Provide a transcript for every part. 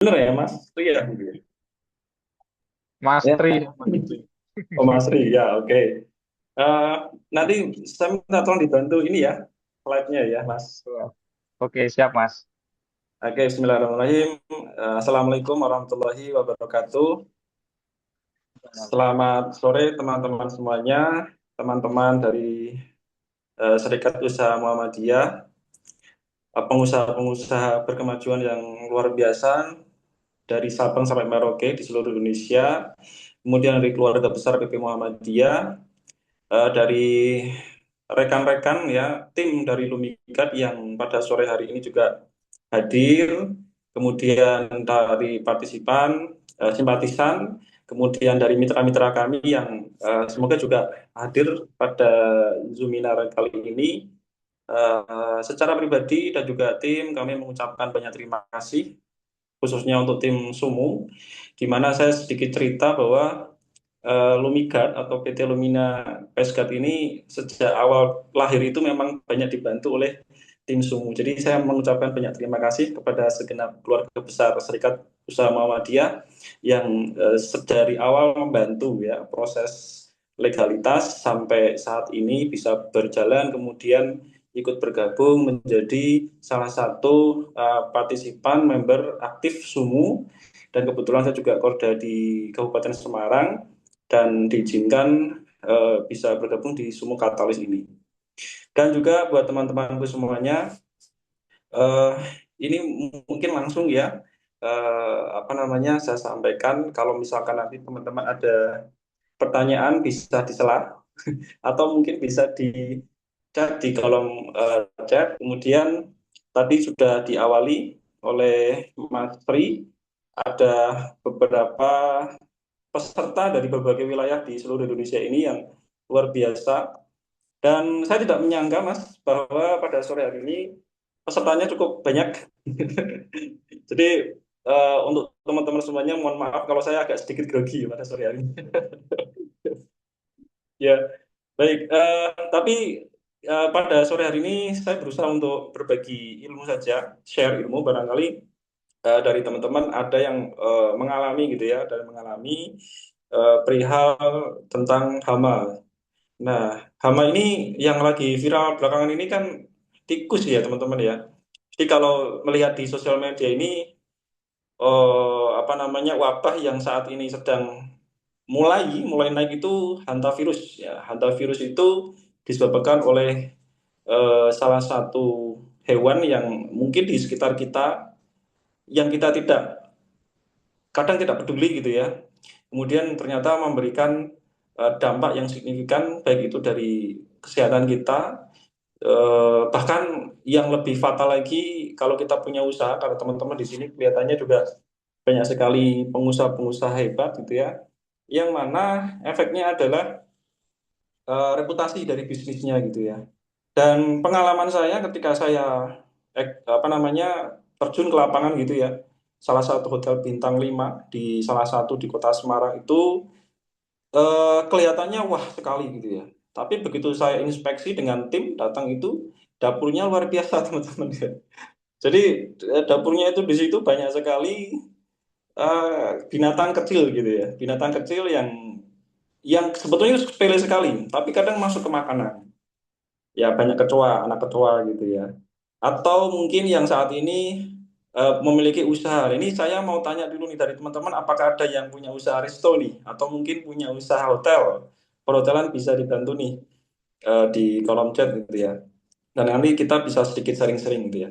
Bener ya, Mas? Itu ya. Mas Ya. Tri. Oh, Mas Ri, ya, oke. Eh, Nanti saya minta tolong dibantu ini ya, slide-nya ya, Mas. Oke, siap Mas. Oke, Bismillahirrahmanirrahim. Assalamualaikum warahmatullahi wabarakatuh. Selamat sore teman-teman semuanya, teman-teman dari Serikat Usaha Muhammadiyah, pengusaha-pengusaha berkemajuan yang luar biasa dari Sabang sampai Merauke di seluruh Indonesia, kemudian dari keluarga besar PP Muhammadiyah, dari rekan-rekan ya tim dari Lumikat yang pada sore hari ini juga hadir, kemudian dari partisipan, simpatisan, kemudian dari mitra-mitra kami yang semoga juga hadir pada Zoominar kali ini. Secara pribadi dan juga tim kami mengucapkan banyak terima kasih khususnya untuk tim Sumu, di mana saya sedikit cerita bahwa Lumigat atau PT Lumina Pesgat ini sejak awal lahir itu memang banyak dibantu oleh tim Sumu. Jadi saya mengucapkan banyak terima kasih kepada segenap keluarga besar Serikat Usaha Muhammadiyah yang dari awal membantu ya proses legalitas sampai saat ini bisa berjalan, kemudian ikut bergabung menjadi salah satu partisipan member aktif Sumu, dan kebetulan saya juga Korda di Kabupaten Semarang dan diizinkan bisa bergabung di Sumu Katalis ini. Dan juga buat teman-temanku semuanya, eh, ini mungkin langsung ya, apa namanya, saya sampaikan kalau misalkan nanti teman-teman ada pertanyaan bisa disela atau mungkin bisa di chat di kolom chat. Kemudian tadi sudah diawali oleh Mas Tri, ada beberapa peserta dari berbagai wilayah di seluruh Indonesia ini yang luar biasa. Dan saya tidak menyangka, Mas, bahwa pada sore hari ini pesertanya cukup banyak. Jadi untuk teman-teman semuanya, mohon maaf kalau saya agak sedikit grogi pada sore hari ini. Ya, baik. Tapi pada sore hari ini saya berusaha untuk berbagi ilmu saja, share ilmu barangkali dari teman-teman ada yang mengalami gitu ya, dan mengalami perihal tentang hama. Nah, hama ini yang lagi viral belakangan ini kan tikus ya teman-teman ya. Jadi kalau melihat di sosial media ini, apa namanya, wabah yang saat ini sedang mulai mulai naik itu hantavirus ya. Hantavirus itu disebabkan oleh salah satu hewan yang mungkin di sekitar kita yang kita tidak kadang tidak peduli gitu ya. Kemudian ternyata memberikan dampak yang signifikan baik itu dari kesehatan kita, bahkan yang lebih fatal lagi kalau kita punya usaha, karena teman-teman di sini kelihatannya juga banyak sekali pengusaha-pengusaha hebat gitu ya, yang mana efeknya adalah reputasi dari bisnisnya gitu ya. Dan pengalaman saya ketika saya apa namanya terjun ke lapangan gitu ya, salah satu hotel bintang 5 di salah satu di kota Semarang itu kelihatannya wah sekali gitu ya. Tapi begitu saya inspeksi dengan tim datang itu, dapurnya luar biasa teman-teman ya. Jadi dapurnya itu di situ banyak sekali binatang kecil gitu ya, binatang kecil yang sebetulnya sepele sekali, tapi kadang masuk ke makanan. Ya banyak kecoa, anak kecoa gitu ya. Atau mungkin yang saat ini memiliki usaha. Ini saya mau tanya dulu nih dari teman-teman, apakah ada yang punya usaha resto nih, atau mungkin punya usaha hotel? Perhotelan bisa dibantu nih di kolom chat gitu ya. Dan nanti kita bisa sedikit sharing-sharing gitu ya.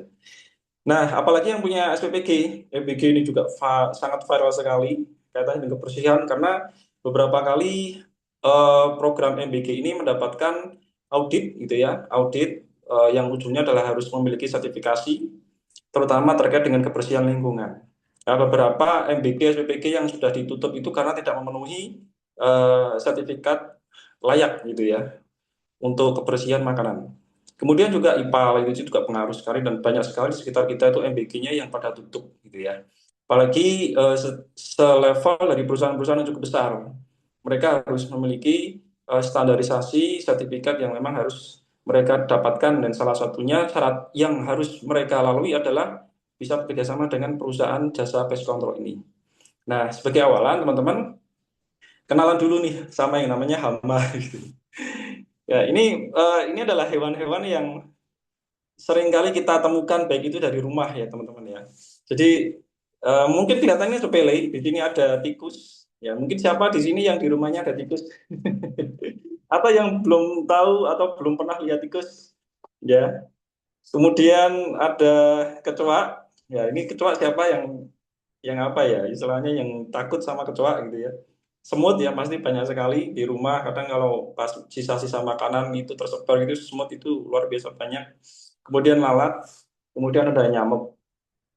Nah, apalagi yang punya SPPG, SPPG ini juga sangat viral sekali kaitannya dengan kebersihan, karena beberapa kali program MBG ini mendapatkan audit gitu ya, audit yang ujungnya adalah harus memiliki sertifikasi, terutama terkait dengan kebersihan lingkungan. Nah, beberapa MBG SPPG yang sudah ditutup itu karena tidak memenuhi sertifikat layak gitu ya untuk kebersihan makanan. Kemudian juga IPAL itu juga pengaruh sekali, dan banyak sekali di sekitar kita itu MBG-nya yang pada tutup gitu ya. Apalagi selevel dari perusahaan-perusahaan yang cukup besar. Mereka harus memiliki standarisasi sertifikat yang memang harus mereka dapatkan, dan salah satunya syarat yang harus mereka lalui adalah bisa bekerjasama dengan perusahaan jasa pest control ini. Nah, sebagai awalan teman-teman kenalan dulu nih sama yang namanya hama gitu. Ya, ini adalah hewan-hewan yang seringkali kita temukan baik itu dari rumah ya teman-teman ya. Jadi mungkin kelihatannya sepele, di sini ada tikus. Ya, mungkin siapa di sini yang di rumahnya ada tikus? Atau yang belum tahu atau belum pernah lihat tikus? Ya. Kemudian ada kecoa. Ya, ini kecoa siapa yang apa ya? Istilahnya yang takut sama kecoa gitu ya. Semut ya pasti banyak sekali di rumah. Kadang kalau pas sisa-sisa makanan itu tersebar itu semut itu luar biasa banyak. Kemudian lalat, kemudian ada nyamuk.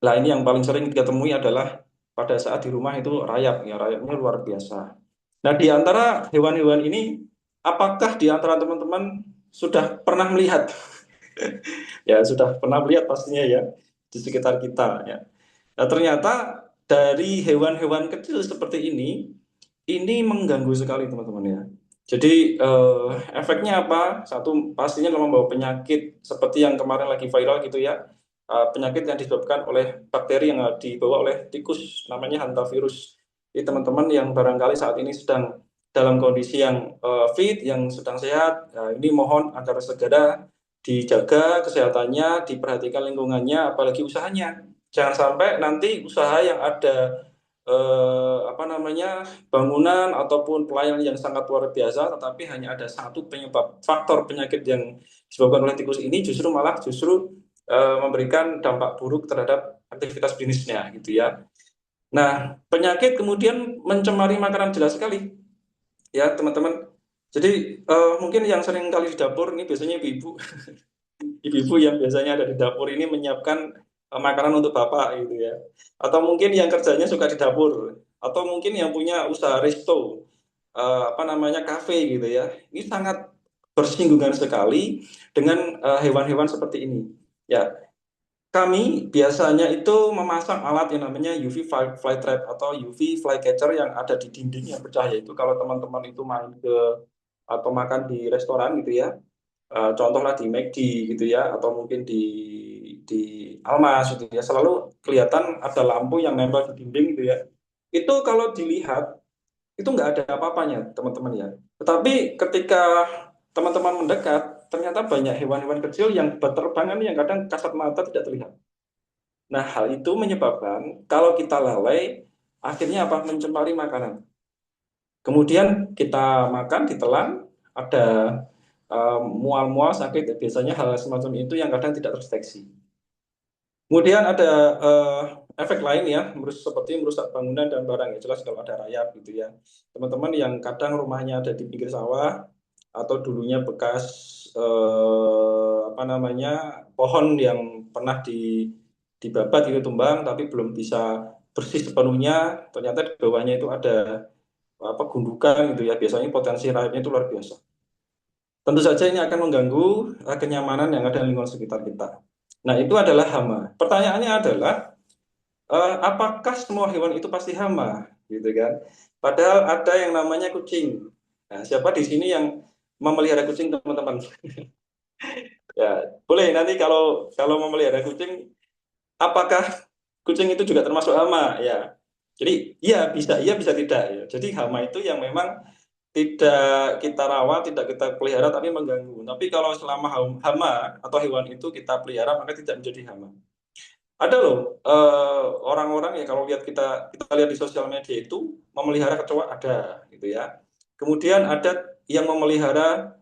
Nah, ini yang paling sering kita temui adalah pada saat di rumah itu rayap, ya rayapnya luar biasa. Nah, di antara hewan-hewan ini, apakah di antara teman-teman sudah pernah melihat? Ya, sudah pernah melihat pastinya ya di sekitar kita ya. Nah, ternyata dari hewan-hewan kecil seperti ini mengganggu sekali teman-teman ya. Jadi efeknya apa? Satu pastinya membawa penyakit seperti yang kemarin lagi viral gitu ya. Penyakit yang disebabkan oleh bakteri yang dibawa oleh tikus namanya hantavirus. Jadi teman-teman yang barangkali saat ini sedang dalam kondisi yang fit, yang sedang sehat, ini mohon agar segera dijaga kesehatannya, diperhatikan lingkungannya, apalagi usahanya. Jangan sampai nanti usaha yang ada apa namanya bangunan ataupun pelayanan yang sangat luar biasa, tetapi hanya ada satu penyebab faktor penyakit yang disebabkan oleh tikus ini justru memberikan dampak buruk terhadap aktivitas bisnisnya gitu ya. Nah, penyakit kemudian mencemari makanan jelas sekali ya teman-teman. Jadi mungkin yang sering kali di dapur ini biasanya ibu-ibu, ibu-ibu yang biasanya ada di dapur ini menyiapkan makanan untuk bapak gitu ya. Atau mungkin yang kerjanya suka di dapur, atau mungkin yang punya usaha resto, apa namanya kafe gitu ya. Ini sangat bersinggungan sekali dengan hewan-hewan seperti ini. Ya, kami biasanya itu memasang alat yang namanya UV fly trap atau UV fly catcher yang ada di dinding yang bercahaya itu. Kalau teman-teman itu main ke atau makan di restoran gitu ya, contohlah di McD gitu ya, atau mungkin di Almas gitu ya, selalu kelihatan ada lampu yang nempel di dinding gitu ya. Itu kalau dilihat itu nggak ada apa-apanya teman-teman ya. Tetapi ketika teman-teman mendekat, ternyata banyak hewan-hewan kecil yang berterbangan yang kadang kasat mata tidak terlihat. Nah, hal itu menyebabkan kalau kita lalai, akhirnya apa? Mencemari makanan. Kemudian kita makan, ditelan, ada mual-mual sakit, biasanya hal semacam itu yang kadang tidak terdeteksi. Kemudian ada efek lain ya, seperti merusak bangunan dan barang ya jelas kalau ada rayap gitu ya. Teman-teman yang kadang rumahnya ada di pinggir sawah atau dulunya bekas apa namanya pohon yang pernah dibabat itu tumbang tapi belum bisa bersih sepenuhnya, ternyata di bawahnya itu ada apa gundukan gitu ya. Biasanya potensi rayapnya itu luar biasa. Tentu saja ini akan mengganggu kenyamanan yang ada di lingkungan sekitar kita. Nah, itu adalah hama. Pertanyaannya adalah, apakah semua hewan itu pasti hama? Gitu kan? Padahal ada yang namanya kucing. Nah, siapa di sini yang memelihara kucing, teman-teman? Ya, boleh nanti kalau kalau memelihara kucing, apakah kucing itu juga termasuk hama? Ya. Jadi, iya bisa tidak ya. Jadi hama itu yang memang tidak kita rawat, tidak kita pelihara, tapi mengganggu. Tapi kalau selama hama atau hewan itu kita pelihara, maka tidak menjadi hama. Ada loh orang-orang ya kalau kita lihat di sosial media itu memelihara kecoa ada gitu ya. Kemudian ada yang memelihara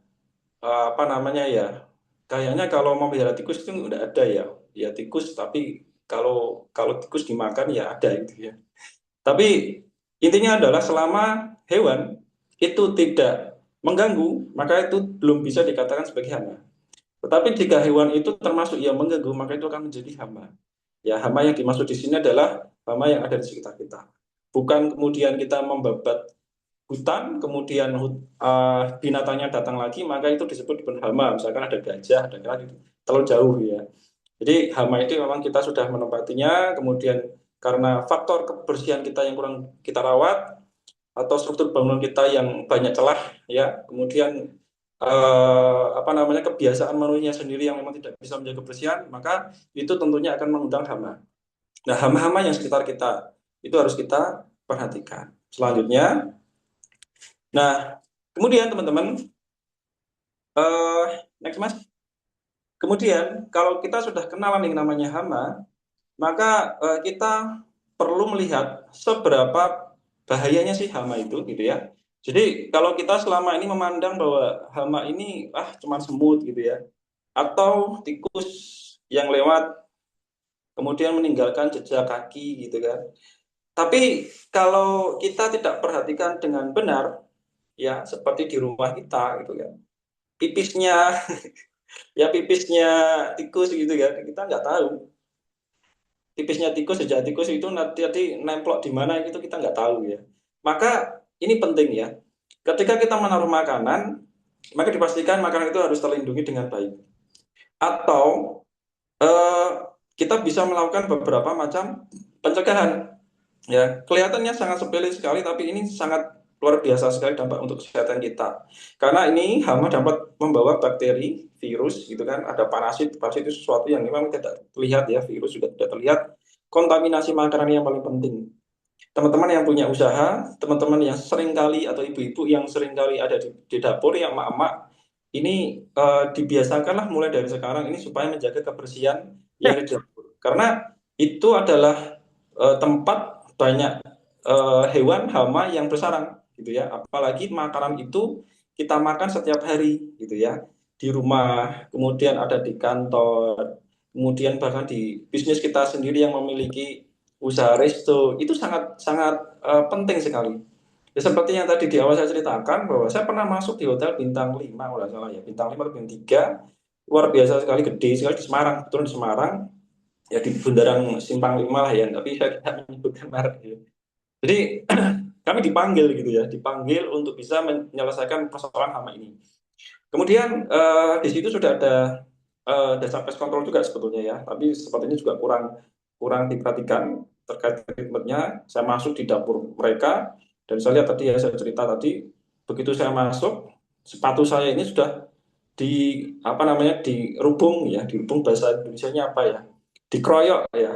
apa namanya ya? Kayaknya kalau memelihara tikus itu nggak ada ya. Ya tikus tapi kalau kalau tikus dimakan ya ada gitu ya. Tapi intinya adalah selama hewan itu tidak mengganggu, maka itu belum bisa dikatakan sebagai hama. Tetapi jika hewan itu termasuk yang mengganggu, maka itu akan menjadi hama. Ya, hama yang dimaksud di sini adalah hama yang ada di sekitar kita. Bukan kemudian kita membabat hutan, kemudian binatangnya datang lagi, maka itu disebut bukan hama. Misalkan ada gajah, ada kera, gitu. Terlalu jauh ya. Jadi hama itu memang kita sudah menempatinya, kemudian karena faktor kebersihan kita yang kurang kita rawat, atau struktur bangunan kita yang banyak celah, ya, kemudian apa namanya kebiasaan manusia sendiri yang memang tidak bisa menjaga kebersihan, maka itu tentunya akan mengundang hama. Nah, hama-hama yang sekitar kita itu harus kita perhatikan. Selanjutnya, nah, kemudian teman-teman, next Mas. Kemudian kalau kita sudah kenalan yang namanya hama, maka kita perlu melihat seberapa bahayanya sih hama itu, gitu ya. Jadi kalau kita selama ini memandang bahwa hama ini cuma semut gitu ya, atau tikus yang lewat kemudian meninggalkan jejak kaki gitu kan. Tapi kalau kita tidak perhatikan dengan benar, ya seperti di rumah kita gitu kan, pipisnya ya pipisnya tikus gitu kan, kita nggak tahu tipisnya tikus, jejak tikus itu nanti nemplok di mana itu kita nggak tahu ya. Maka ini penting ya, ketika kita menaruh makanan, maka dipastikan makanan itu harus terlindungi dengan baik. Atau eh, kita bisa melakukan beberapa macam pencegahan. Ya, kelihatannya sangat sepele sekali, tapi ini sangat luar biasa sekali dampak untuk kesehatan kita. Karena ini hama dapat membawa bakteri, virus, gitu kan. Ada parasit, parasit itu sesuatu yang memang tidak terlihat ya, virus juga tidak terlihat. Kontaminasi makanan yang paling penting. Teman-teman yang punya usaha, teman-teman yang sering kali atau ibu-ibu yang sering kali ada di dapur, yang emak-emak, ini dibiasakanlah mulai dari sekarang ini supaya menjaga kebersihan yang ada di dapur. Karena itu adalah tempat banyak hewan hama yang bersarang gitu ya. Apalagi makanan itu kita makan setiap hari gitu ya. Di rumah, kemudian ada di kantor, kemudian bahkan di bisnis kita sendiri yang memiliki usaha resto, itu sangat sangat penting sekali. Ya, seperti yang tadi di awal saya ceritakan bahwa saya pernah masuk di hotel bintang 5 kalau nggak salah ya, bintang 5 atau bintang 3, luar biasa sekali, gede sekali di Semarang, turun di Semarang, ya di Bundaran Simpang 5 lah ya, tapi saya tidak menyebutkan merek ya. Jadi kami dipanggil gitu ya, dipanggil untuk bisa menyelesaikan persoalan hama ini. Kemudian di situ sudah ada data pest control juga sebetulnya ya, tapi sepertinya juga kurang kurang diperhatikan terkait treatmentnya. Saya masuk di dapur mereka dan saya lihat tadi ya, saya cerita tadi, begitu saya masuk, sepatu saya ini sudah di apa namanya, dirubung ya, dirubung bahasa Indonesianya apa ya, dikeroyok ya,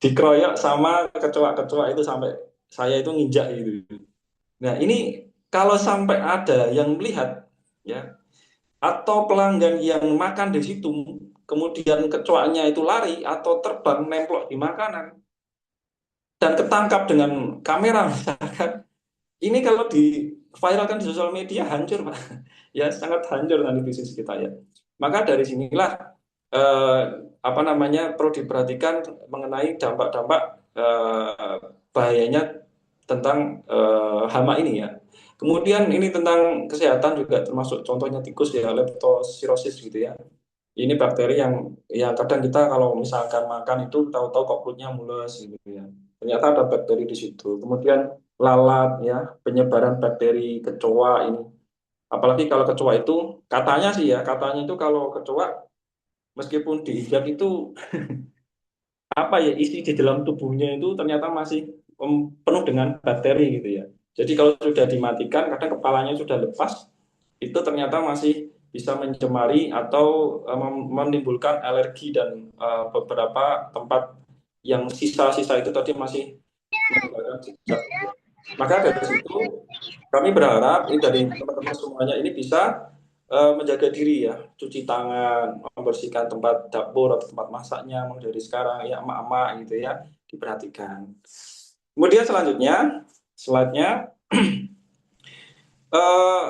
dikeroyok sama kecoa-kecoa itu sampai saya itu nginjak gitu. Nah ini kalau sampai ada yang melihat ya, atau pelanggan yang makan di situ, kemudian kecoanya itu lari atau terbang nemplok di makanan dan ketangkap dengan kamera misalkan, ini kalau di viralkan di sosial media hancur Pak. Ya sangat hancur nanti bisnis kita ya. Maka dari sinilah eh, apa namanya, perlu diperhatikan mengenai dampak-dampak bahayanya tentang hama ini ya. Kemudian ini tentang kesehatan juga, termasuk contohnya tikus ya, leptospirosis gitu ya. Ini bakteri yang kadang kita kalau misalkan makan itu tahu-tahu kok perutnya mules gitu ya. Ternyata ada bakteri di situ. Kemudian lalat ya, penyebaran bakteri kecoa ini. Apalagi kalau kecoa itu katanya sih ya, katanya itu kalau kecoa meskipun diinjak itu apa ya, isi di dalam tubuhnya itu ternyata masih penuh dengan bakteri gitu ya. Jadi kalau sudah dimatikan, kadang kepalanya sudah lepas, itu ternyata masih bisa mencemari atau menimbulkan alergi dan beberapa tempat yang sisa-sisa itu tadi masih meninggalkan jejak. Maka dari situ kami berharap ini dari teman-teman semuanya ini bisa menjaga diri ya, cuci tangan, membersihkan tempat dapur atau tempat masaknya mulai dari sekarang ya, emak-emak gitu ya, diperhatikan. Kemudian selanjutnya, slide-nya, eh,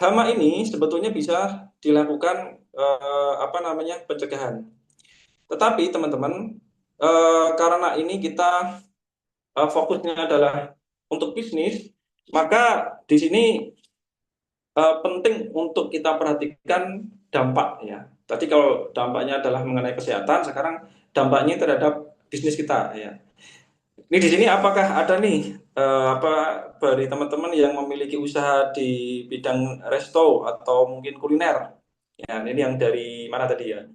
hama ini sebetulnya bisa dilakukan apa namanya, pencegahan. Tetapi teman-teman, karena ini kita fokusnya adalah untuk bisnis, maka di sini penting untuk kita perhatikan dampak ya. Tadi kalau dampaknya adalah mengenai kesehatan, sekarang dampaknya terhadap bisnis kita ya. Ini di sini apakah ada nih apa dari teman-teman yang memiliki usaha di bidang resto atau mungkin kuliner? Ya, ini yang dari mana tadi ya?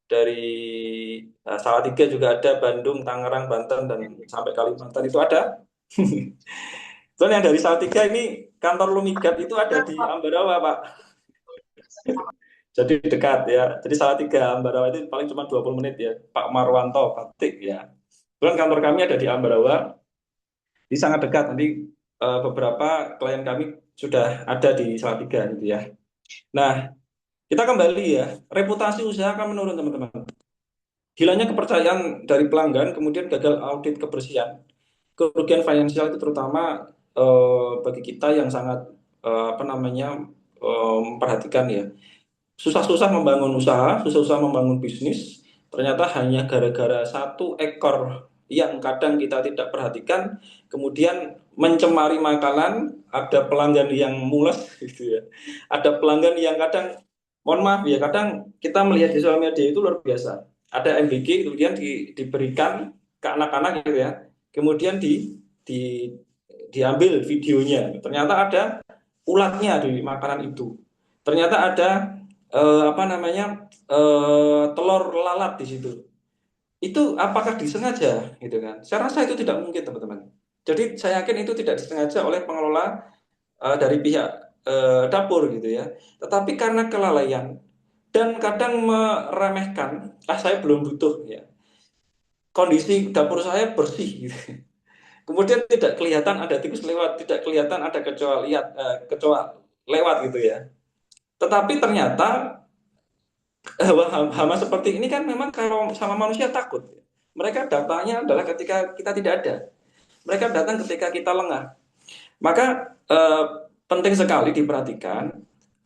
Dari Salatiga juga ada, Bandung, Tangerang, Banten dan sampai Kalimantan itu ada. Soalnya yang dari Salatiga ini kantor Lumigat itu ada di Ambarawa, Pak. Jadi dekat ya. Jadi Salatiga Ambarawa itu paling cuma 20 menit ya. Pak Marwanto Batik ya. Kebetulan kantor kami ada di Ambarawa, jadi sangat dekat. Nanti beberapa klien kami sudah ada di Salatiga gitu ya. Nah, kita kembali ya, reputasi usaha akan menurun teman-teman. Hilangnya kepercayaan dari pelanggan, kemudian gagal audit kebersihan, kerugian finansial itu terutama bagi kita yang sangat apa namanya memperhatikan ya. Susah-susah membangun usaha, susah-susah membangun bisnis, ternyata hanya gara-gara satu ekor yang kadang kita tidak perhatikan, kemudian mencemari makanan, ada pelanggan yang mules gitu ya. Ada pelanggan yang kadang, mohon maaf ya, kadang kita melihat di sosial media itu luar biasa. Ada MBG kemudian diberikan ke anak-anak gitu ya. Kemudian di diambil videonya. Ternyata ada ulatnya di makanan itu. Ternyata ada apa namanya telur lalat di situ. Itu apakah disengaja gitu kan? Saya rasa itu tidak mungkin teman-teman. Jadi saya yakin itu tidak disengaja oleh pengelola dari pihak dapur gitu ya. Tetapi karena kelalaian dan kadang meremehkan, saya belum butuh ya. Kondisi dapur saya bersih gitu. Kemudian tidak kelihatan ada tikus lewat, tidak kelihatan ada kecoa lewat gitu ya. Tetapi ternyata hama seperti ini kan memang kalau sama manusia takut. Mereka datangnya adalah ketika kita tidak ada. Mereka datang ketika kita lengah. Maka penting sekali diperhatikan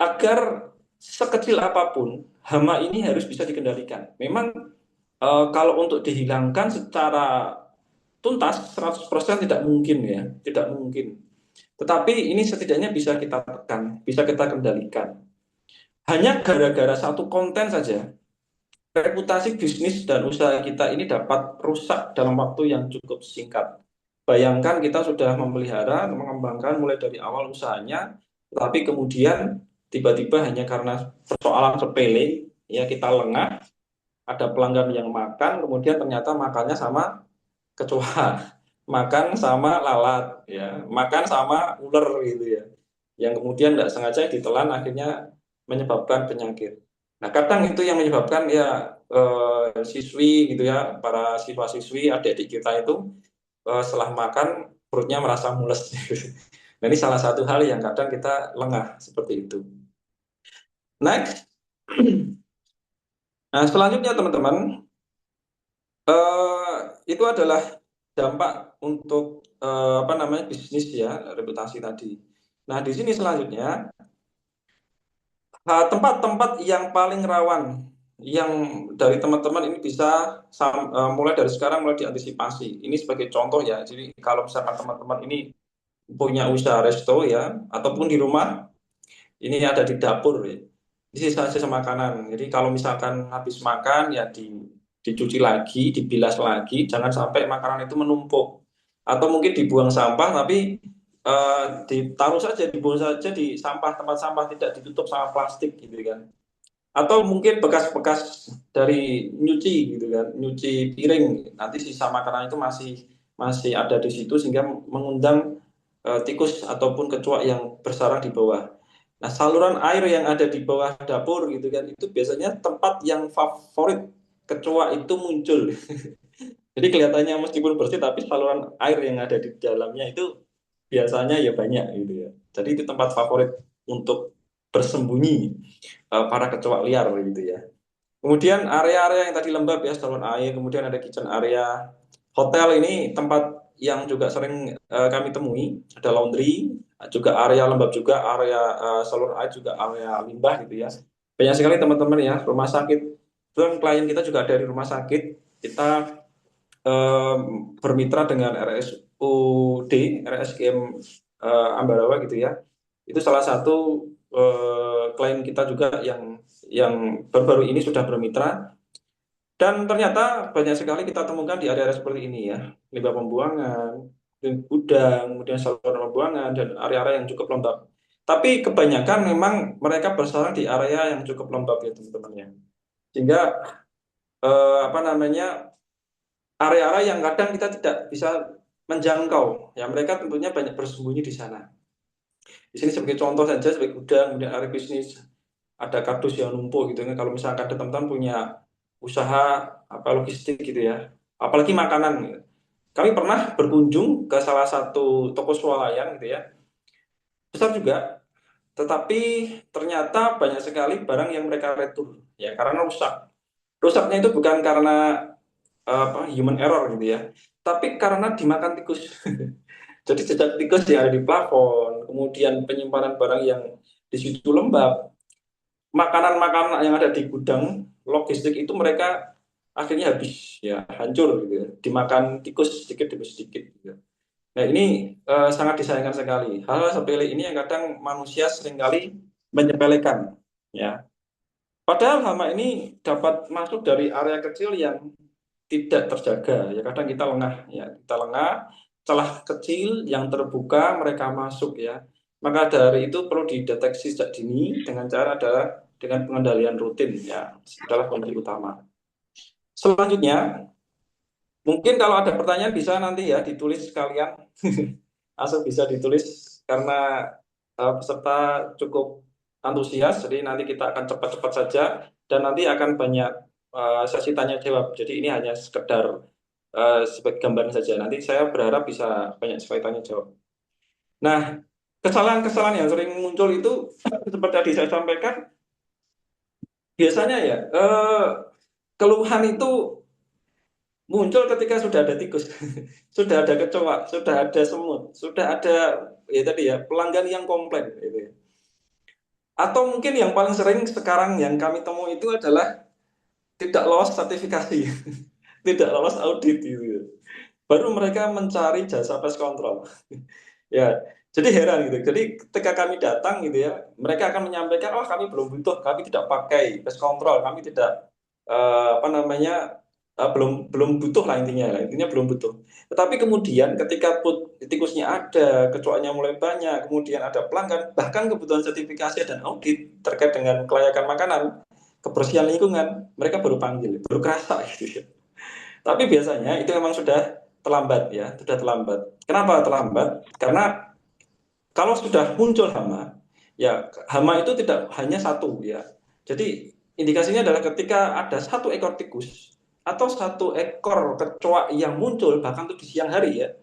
agar sekecil apapun hama ini harus bisa dikendalikan. Memang kalau untuk dihilangkan secara tuntas 100% tidak mungkin ya, tidak mungkin. Tetapi ini setidaknya bisa kita tekan, bisa kita kendalikan. Hanya gara-gara satu konten saja reputasi bisnis dan usaha kita ini dapat rusak dalam waktu yang cukup singkat. Bayangkan kita sudah memelihara, mengembangkan mulai dari awal usahanya, tapi kemudian tiba-tiba hanya karena persoalan sepele, ya kita lengah, ada pelanggan yang makan, kemudian ternyata makannya sama kecoa, makan sama lalat, ya, makan sama ular gitu ya, yang kemudian tidak sengaja ditelan akhirnya menyebabkan penyakit. Nah, kadang itu yang menyebabkan ya siswi gitu ya, para siswa-siswi adik-adik kita itu setelah makan perutnya merasa mules. Nah, ini salah satu hal yang kadang kita lengah seperti itu. Next, nah selanjutnya teman-teman, itu adalah dampak untuk apa namanya bisnis ya, reputasi tadi. Nah, di sini selanjutnya tempat-tempat yang paling rawan yang dari teman-teman ini bisa mulai dari sekarang mulai diantisipasi. Ini sebagai contoh ya. Jadi kalau misalkan teman-teman ini punya usaha resto ya ataupun di rumah ini ada di dapur ya. Ini sisa-sisa makanan. Jadi kalau misalkan habis makan ya dicuci lagi, dibilas lagi, jangan sampai makanan itu menumpuk. Atau mungkin dibuang sampah tapi ditaruh saja, dibuang saja di sampah tempat sampah tidak ditutup sama plastik gitu kan. Atau mungkin bekas-bekas dari nyuci gitu kan, nyuci piring, nanti sisa makanan itu masih masih ada di situ sehingga mengundang tikus ataupun kecoa yang bersarang di bawah. Nah, saluran air yang ada di bawah dapur gitu kan, itu biasanya tempat yang favorit kecoa itu muncul. Jadi kelihatannya meskipun bersih, tapi saluran air yang ada di dalamnya itu biasanya ya banyak gitu ya. Jadi itu tempat favorit untuk bersembunyi para kecoa liar gitu ya. Kemudian area-area yang tadi lembab ya, saluran air, kemudian ada kitchen area. Hotel ini tempat yang juga sering kami temui, ada laundry, juga area lembab juga, area saluran air juga area limbah gitu ya. Banyak sekali teman-teman ya, rumah sakit. Dan klien kita juga dari rumah sakit, kita bermitra dengan RSUD, RSGM Ambarawa gitu ya. Itu salah satu klien kita juga yang baru-baru ini sudah bermitra dan ternyata banyak sekali kita temukan di area-area seperti ini ya, limbah pembuangan, gudang, kemudian saluran pembuangan dan area-area yang cukup lembab. Tapi kebanyakan memang mereka bersarang di area yang cukup lembab ya teman-teman ya. Sehingga apa namanya area-area yang kadang kita tidak bisa menjangkau ya mereka tentunya banyak bersembunyi di sana. Di sini sebagai contoh saja sebagai gudang kemudian area bisnis ada kardus yang numpuk gitu kan kalau misalkan ada teman-teman punya usaha apa logistik gitu ya apalagi makanan gitu. Kami pernah berkunjung ke salah satu toko swalayan gitu ya, besar juga, tetapi ternyata banyak sekali barang yang mereka retur ya karena rusak. Rusaknya itu bukan karena human error gitu ya, tapi karena dimakan tikus. Jadi jejak tikus yang ada di plafon, kemudian penyimpanan barang yang di situ lembab, makanan-makanan yang ada di gudang logistik itu mereka akhirnya habis ya, hancur gitu ya, dimakan tikus sedikit demi sedikit gitu. Nah ini sangat disayangkan sekali. Hal-hal sepele ini yang kadang manusia seringkali menyepelekan ya. Padahal hama ini dapat masuk dari area kecil yang tidak terjaga ya, kadang kita lengah ya, kita lengah, celah kecil yang terbuka mereka masuk ya, maka dari itu perlu dideteksi sejak dini dengan cara adalah dengan pengendalian rutin ya, adalah kunci utama. Selanjutnya mungkin kalau ada pertanyaan bisa nanti ya ditulis sekalian. Langsung bisa ditulis karena peserta cukup antusias, jadi nanti kita akan cepat-cepat saja dan nanti akan banyak sesi tanya jawab. Jadi ini hanya sekedar sebagai gambaran saja. Nanti saya berharap bisa banyak sekali tanya jawab. Nah, kesalahan-kesalahan yang sering muncul itu seperti tadi saya sampaikan, biasanya ya keluhan itu muncul ketika sudah ada tikus, sudah ada kecoa, sudah ada semut, sudah ada ya tadi ya pelanggan yang komplain gitu ya. Atau mungkin yang paling sering sekarang yang kami temui itu adalah tidak lolos sertifikasi, tidak lolos audit gitu ya. Baru mereka mencari jasa pest control. Ya, jadi heran gitu. Jadi ketika kami datang gitu ya, mereka akan menyampaikan, oh kami belum butuh, kami tidak pakai pest control, kami tidak apa namanya belum belum butuh lah intinya, belum butuh. Tetapi kemudian ketika tikusnya ada, kecoanya mulai banyak, kemudian ada pelanggan, bahkan kebutuhan sertifikasi dan audit terkait dengan kelayakan makanan, kebersihan lingkungan, mereka baru panggil, baru kerasa gitu ya. Tapi biasanya itu memang sudah terlambat ya, sudah terlambat. Kenapa terlambat? Karena kalau sudah muncul hama, ya hama itu tidak hanya satu ya. Jadi indikasinya adalah ketika ada satu ekor tikus atau satu ekor kecoa yang muncul bahkan itu di siang hari ya,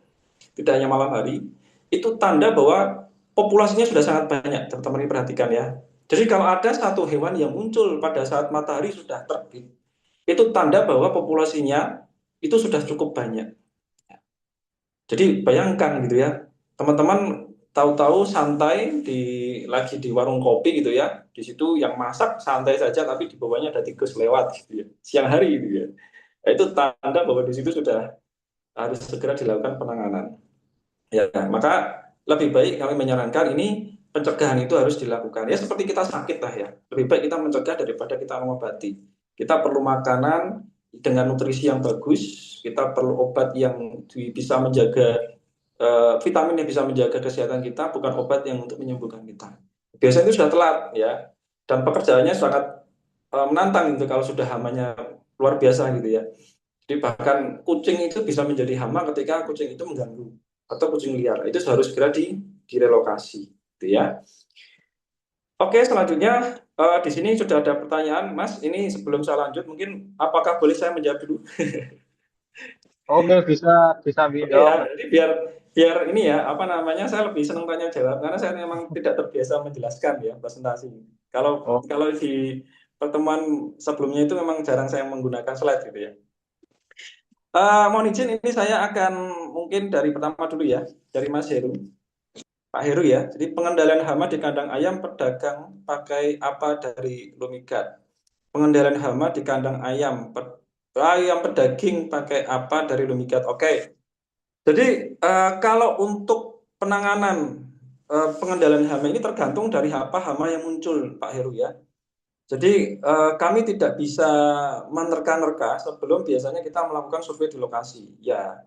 tidak hanya malam hari, itu tanda bahwa populasinya sudah sangat banyak. Teman-teman ini perhatikan ya. Jadi kalau ada satu hewan yang muncul pada saat matahari sudah terbit, itu tanda bahwa populasinya itu sudah cukup banyak. Jadi bayangkan gitu ya, teman-teman tahu-tahu santai lagi di warung kopi gitu ya, di situ yang masak santai saja tapi di bawahnya ada tikus lewat gitu ya, siang hari gitu ya. Nah, itu tanda bahwa di situ sudah harus segera dilakukan penanganan. Ya, maka lebih baik kami menyarankan ini pencegahan itu harus dilakukan. Ya seperti kita sakit lah ya, lebih baik kita mencegah daripada kita mengobati. Kita perlu makanan dengan nutrisi yang bagus, kita perlu obat yang bisa menjaga vitamin yang bisa menjaga kesehatan kita, bukan obat yang untuk menyembuhkan kita. Biasanya itu sudah telat ya, dan pekerjaannya sangat menantang itu kalau sudah hamanya luar biasa gitu ya. Jadi bahkan kucing itu bisa menjadi hama ketika kucing itu mengganggu atau kucing liar. Itu harus segera direlokasi, gitu ya. Oke, selanjutnya di sini sudah ada pertanyaan, Mas. Ini sebelum saya lanjut, mungkin apakah boleh saya menjawab dulu? Oke, bisa bisa Oke Bidom. ya, jadi biar biar ini ya, apa namanya, saya lebih senang tanya jawab karena saya memang tidak terbiasa menjelaskan ya presentasi. Kalau Oh, kalau di pertemuan sebelumnya itu memang jarang saya menggunakan slide gitu ya. Mohon izin ini saya akan mungkin dari pertama dulu ya, dari Mas Heru. Pak Heru ya, jadi pengendalian hama di kandang ayam pedagang pakai apa dari Lumigat? Pengendalian hama di kandang ayam pedaging pakai apa dari Lumigat? Oke, jadi kalau untuk penanganan pengendalian hama ini tergantung dari apa hama yang muncul, Pak Heru ya. Jadi kami tidak bisa menerka-nerka sebelum biasanya kita melakukan survei di lokasi. Ya,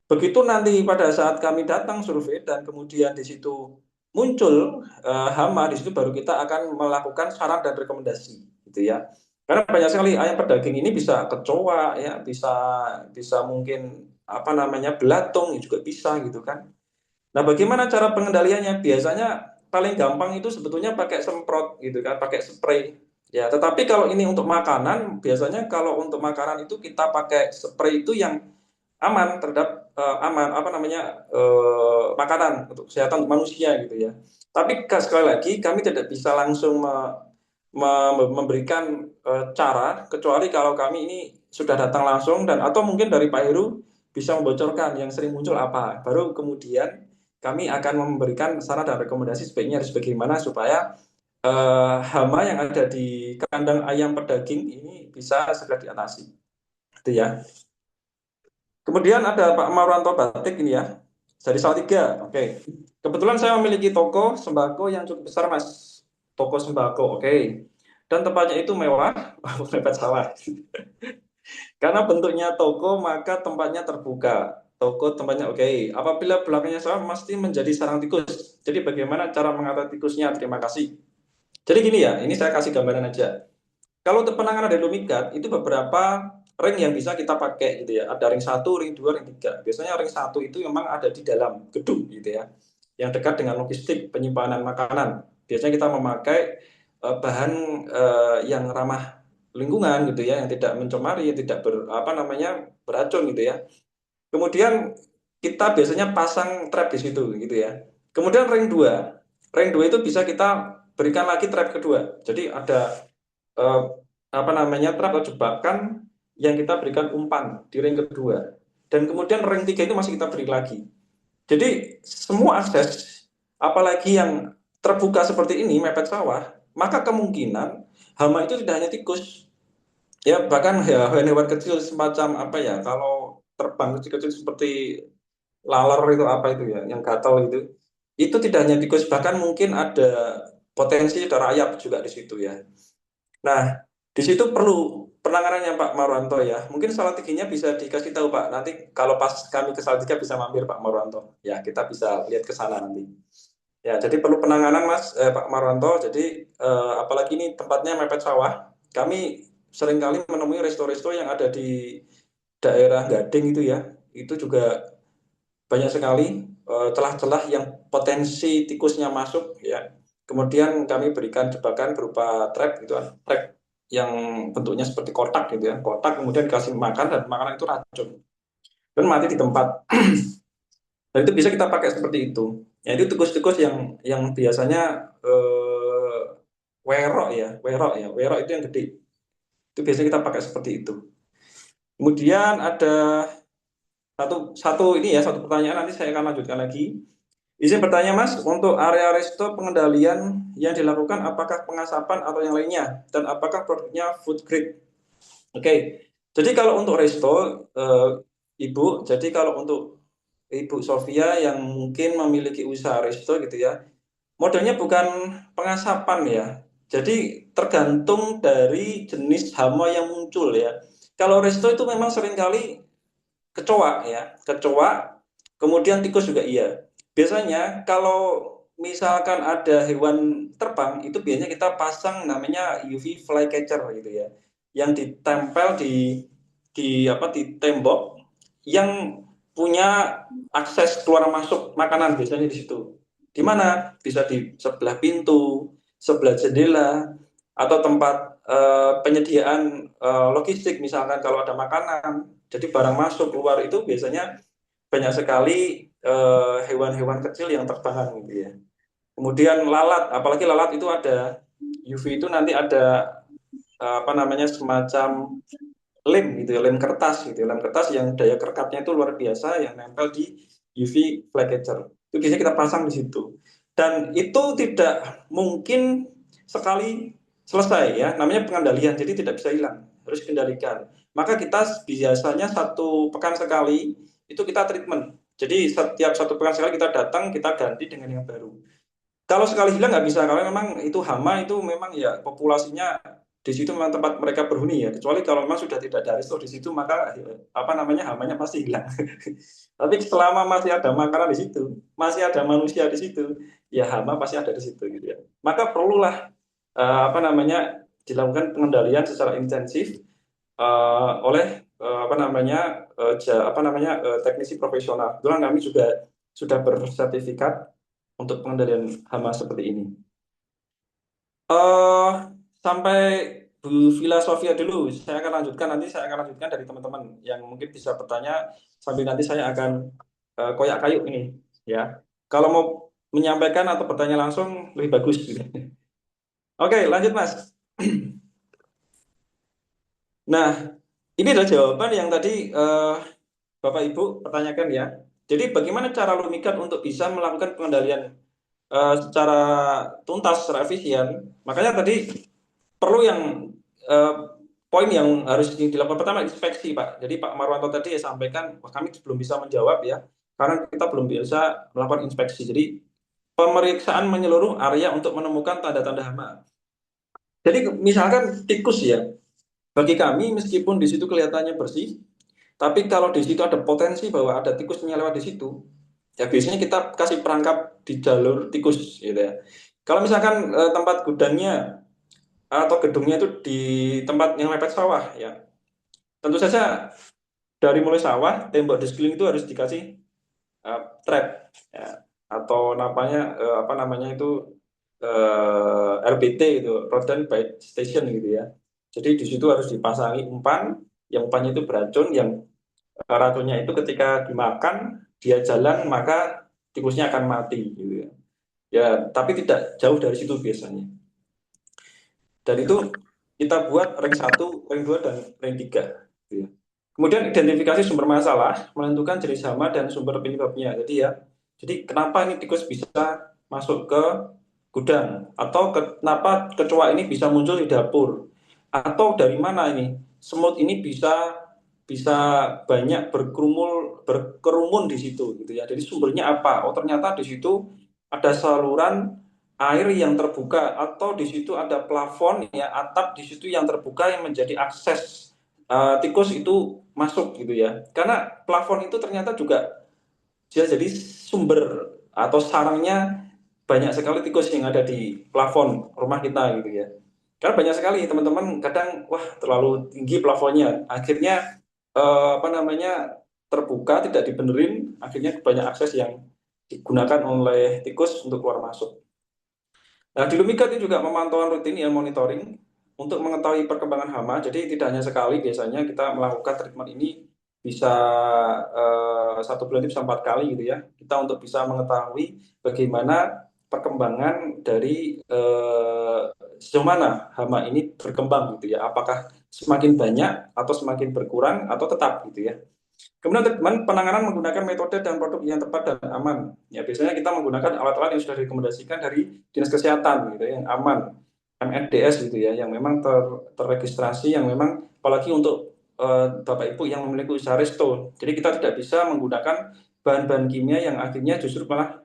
begitu nanti pada saat kami datang survei dan kemudian di situ muncul hama, di situ baru kita akan melakukan saran dan rekomendasi, gitu ya. Karena banyak sekali ayam pedaging ini bisa kecoa, ya, bisa bisa mungkin apa namanya belatung juga bisa gitu kan. Nah, bagaimana cara pengendaliannya? Biasanya paling gampang itu sebetulnya pakai semprot gitu kan, pakai spray. Ya, tetapi kalau ini untuk makanan, biasanya kalau untuk makanan itu kita pakai spray itu yang aman terhadap aman apa namanya makanan untuk kesehatan manusia gitu ya. Tapi sekali lagi kami tidak bisa langsung memberikan cara kecuali kalau kami ini sudah datang langsung dan atau mungkin dari Pak Heru bisa membocorkan yang sering muncul apa. Baru kemudian kami akan memberikan saran dan rekomendasi sebaiknya harus bagaimana supaya hama yang ada di kandang ayam pedaging ini bisa segera diatasi. Gitu ya. Kemudian ada Pak Marwanto Batik ini ya, dari Salatiga. Oke. Kebetulan saya memiliki toko sembako yang cukup besar, Mas. Toko sembako, oke. Dan tempatnya itu mewah, mepet sawah. Karena bentuknya toko, maka tempatnya terbuka. Toko tempatnya oke. Apabila belakangnya sawah, mesti menjadi sarang tikus. Jadi bagaimana cara mengatasi tikusnya? Terima kasih. Jadi gini ya, ini saya kasih gambaran aja. Kalau untuk penanganan dari Lumikat itu beberapa ring yang bisa kita pakai gitu ya. Ada ring 1, ring 2, ring 3. Biasanya ring 1 itu memang ada di dalam gedung gitu ya. Yang dekat dengan logistik penyimpanan makanan. Biasanya kita memakai bahan yang ramah lingkungan gitu ya, yang tidak mencemari, yang tidak apa namanya beracun gitu ya. Kemudian kita biasanya pasang trap di situ gitu ya. Kemudian ring 2 itu bisa kita berikan lagi trap kedua. Jadi ada eh, apa namanya trap atau jebakan yang kita berikan umpan di ring kedua dan kemudian ring 3 itu masih kita beri lagi. Jadi semua akses apalagi yang terbuka seperti ini mepet sawah, maka kemungkinan hama itu tidak hanya tikus ya, bahkan ya, hewan-hewan kecil semacam apa ya, kalau terbang kecil-kecil seperti laler itu apa itu ya yang gatal itu tidak hanya tikus, bahkan mungkin ada potensi ada rayap juga di situ ya. Nah, di situ perlu penanganannya Pak Marwanto ya. Mungkin Salatiginya bisa dikasih tahu Pak. Nanti kalau pas kami ke Salatiga bisa mampir Pak Marwanto. Ya, kita bisa lihat ke sana nanti. Ya, jadi perlu penanganan Mas Pak Marwanto. Jadi apalagi ini tempatnya mepet sawah. Kami seringkali menemui resto-resto yang ada di daerah Gading itu ya. Itu juga banyak sekali celah-celah yang potensi tikusnya masuk ya. Kemudian kami berikan jebakan berupa trap gitu kan, trap yang bentuknya seperti kotak gitu ya, kotak kemudian dikasih makan dan makanan itu racun dan mati di tempat. Dan itu bisa kita pakai seperti itu. Ya itu tikus-tikus yang biasanya werok itu yang gede. Itu biasanya kita pakai seperti itu. Kemudian ada satu satu ini ya satu pertanyaan nanti saya akan lanjutkan lagi. Izin bertanya Mas, untuk area resto pengendalian yang dilakukan apakah pengasapan atau yang lainnya? Dan apakah produknya food grade? Oke, jadi kalau untuk resto, Ibu, jadi kalau untuk Ibu Sofia yang mungkin memiliki usaha resto gitu ya, modelnya bukan pengasapan ya. Jadi tergantung dari jenis hama yang muncul ya. Kalau resto itu memang seringkali kecoa ya, kecoa, kemudian tikus juga iya. Biasanya kalau misalkan ada hewan terbang itu biasanya kita pasang namanya UV flycatcher gitu ya, yang ditempel di tembok yang punya akses keluar masuk makanan biasanya di situ. Di mana? Bisa di sebelah pintu, sebelah jendela, atau tempat penyediaan logistik misalkan kalau ada makanan jadi barang masuk keluar itu biasanya banyak sekali hewan-hewan kecil yang terbangan gitu ya. Kemudian lalat, apalagi lalat itu ada UV itu nanti ada apa namanya semacam lem gitu ya, lem kertas gitu ya, lem kertas yang daya kerekatnya itu luar biasa yang nempel di UV flag catcher. Itu biasanya kita pasang di situ. Dan itu tidak mungkin sekali selesai ya, namanya pengendalian, jadi tidak bisa hilang, harus kendalikan. Maka kita biasanya 1 pekan sekali itu kita treatment. Jadi setiap 1 pekan sekali kita datang, kita ganti dengan yang baru. Kalau sekali hilang nggak bisa, karena memang itu hama itu memang ya populasinya di situ memang tempat mereka berhuni ya. Kecuali kalau memang sudah tidak ada resto di situ, maka apa namanya hamanya pasti hilang. Tapi selama masih ada makanan di situ, masih ada manusia di situ, ya hama pasti ada di situ gitu ya. Maka perlulah apa namanya dilakukan pengendalian secara intensif oleh apa namanya teknisi profesional. Kebetulan kami juga sudah bersertifikat untuk pengendalian hama seperti ini. eh Sampai Bu Villa Sofia dulu. Saya akan lanjutkan nanti. Saya akan lanjutkan dari teman-teman yang mungkin bisa bertanya sambil nanti saya akan koyak kayuk ini, ya. Kalau mau menyampaikan atau bertanya langsung lebih bagus. Oke, lanjut Mas. Nah, ini adalah jawaban yang tadi Bapak Ibu pertanyakan ya. Jadi bagaimana cara Lumikat untuk bisa melakukan pengendalian secara tuntas, secara efisien? Makanya tadi perlu yang eh, poin yang harus dilakukan pertama inspeksi Pak. Jadi Pak Marwanto tadi ya sampaikan, wah, kami belum bisa menjawab ya, karena kita belum bisa melakukan inspeksi. Jadi pemeriksaan menyeluruh area untuk menemukan tanda-tanda hama. Jadi misalkan tikus ya, bagi kami meskipun di situ kelihatannya bersih, tapi kalau di situ ada potensi bahwa ada tikusnya lewat di situ, ya biasanya kita kasih perangkap di jalur tikus gitu ya. Kalau misalkan tempat gudangnya atau gedungnya itu di tempat yang mepet sawah ya, tentu saja dari mulai sawah tembok di sekeliling itu harus dikasih trap ya, atau namanya apa namanya itu RBT gitu, rodent bite station gitu ya. Jadi di situ harus dipasangi umpan, yang umpannya itu beracun, yang racunnya itu ketika dimakan dia jalan maka tikusnya akan mati gitu ya. Ya, tapi tidak jauh dari situ biasanya. Dan itu kita buat ring satu, ring 2 dan ring 3 gitu ya. Kemudian identifikasi sumber masalah, menentukan jenis hama dan sumber penyebabnya. Jadi ya, jadi kenapa ini tikus bisa masuk ke gudang, atau kenapa kecoa ini bisa muncul di dapur, atau dari mana ini semut ini bisa bisa banyak berkerumun di situ gitu ya. Jadi sumbernya apa? Oh, ternyata di situ ada saluran air yang terbuka, atau di situ ada plafon ya, atap di situ yang terbuka yang menjadi akses tikus itu masuk gitu ya. Karena plafon itu ternyata juga bisa jadi sumber atau sarangnya banyak sekali tikus yang ada di plafon rumah kita gitu ya. Karena banyak sekali teman-teman kadang wah terlalu tinggi plafonnya, akhirnya apa namanya terbuka tidak dibenerin, akhirnya banyak akses yang digunakan oleh tikus untuk keluar masuk. Nah, di Lumika itu juga pemantauan rutin ya, monitoring untuk mengetahui perkembangan hama. Jadi tidak hanya sekali, biasanya kita melakukan treatment ini bisa 1 bulan itu bisa 4 kali gitu ya. Kita untuk bisa mengetahui bagaimana perkembangan dari sejauh mana hama ini berkembang gitu ya. Apakah semakin banyak atau semakin berkurang atau tetap gitu ya. Kemudian teman penanganan menggunakan metode dan produk yang tepat dan aman. Ya, biasanya kita menggunakan alat-alat yang sudah direkomendasikan dari Dinas Kesehatan gitu ya, yang aman, MNDS gitu ya, yang memang terregistrasi, yang memang apalagi untuk Bapak Ibu yang memiliki usaha resto. Jadi kita tidak bisa menggunakan bahan-bahan kimia yang akhirnya justru malah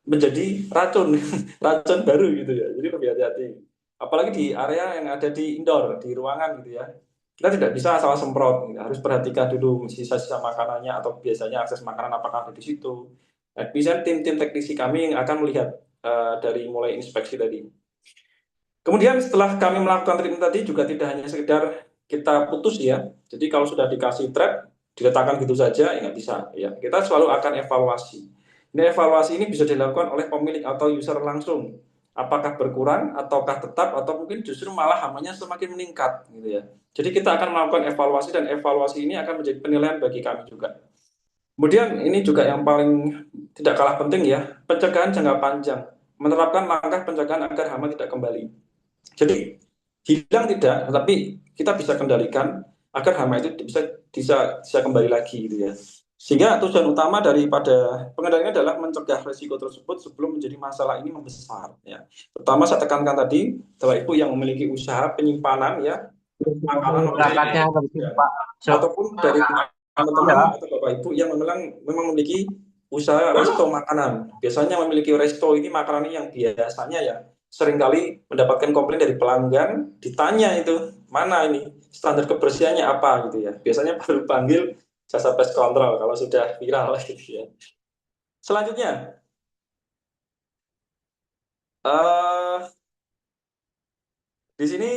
menjadi racun, racun baru gitu ya. Jadi lebih hati-hati. Apalagi di area yang ada di indoor, di ruangan gitu ya. Kita tidak bisa asal semprot, gitu. Harus perhatikan dulu sisa-sisa makanannya atau biasanya akses makanan apakah ada di situ. Nah, bisa tim-tim teknisi kami yang akan melihat dari mulai inspeksi tadi. Kemudian setelah kami melakukan treatment tadi juga tidak hanya sekedar kita putus ya. Jadi kalau sudah dikasih trap, diletakkan gitu saja, ya nggak bisa. Ya, kita selalu akan evaluasi. Ini evaluasi ini bisa dilakukan oleh pemilik atau user langsung. Apakah berkurang, ataukah tetap, atau mungkin justru malah hamanya semakin meningkat, gitu ya. Jadi kita akan melakukan evaluasi, dan evaluasi ini akan menjadi penilaian bagi kami juga. Kemudian ini juga yang paling tidak kalah penting ya, pencegahan jangka panjang. Menerapkan langkah pencegahan agar hama tidak kembali. Jadi hilang tidak, tapi kita bisa kendalikan agar hama itu bisa kembali lagi gitu ya. Sehingga tujuan utama daripada pengendalian adalah mencegah risiko tersebut sebelum menjadi masalah ini membesar ya. Pertama saya tekankan tadi, Bapak Ibu yang memiliki usaha penyimpanan ya, makanan Berangkatnya dari sini, ya, Pak. ataupun dari Ya, teman-teman atau Bapak Ibu yang memang memiliki usaha resto makanan. Biasanya memiliki resto ini makanan yang biasanya ya seringkali mendapatkan komplain dari pelanggan, ditanya itu mana ini standar kebersihannya apa gitu ya. Biasanya baru panggil jasa pest control kalau sudah viral gitu ya. Selanjutnya uh, di sini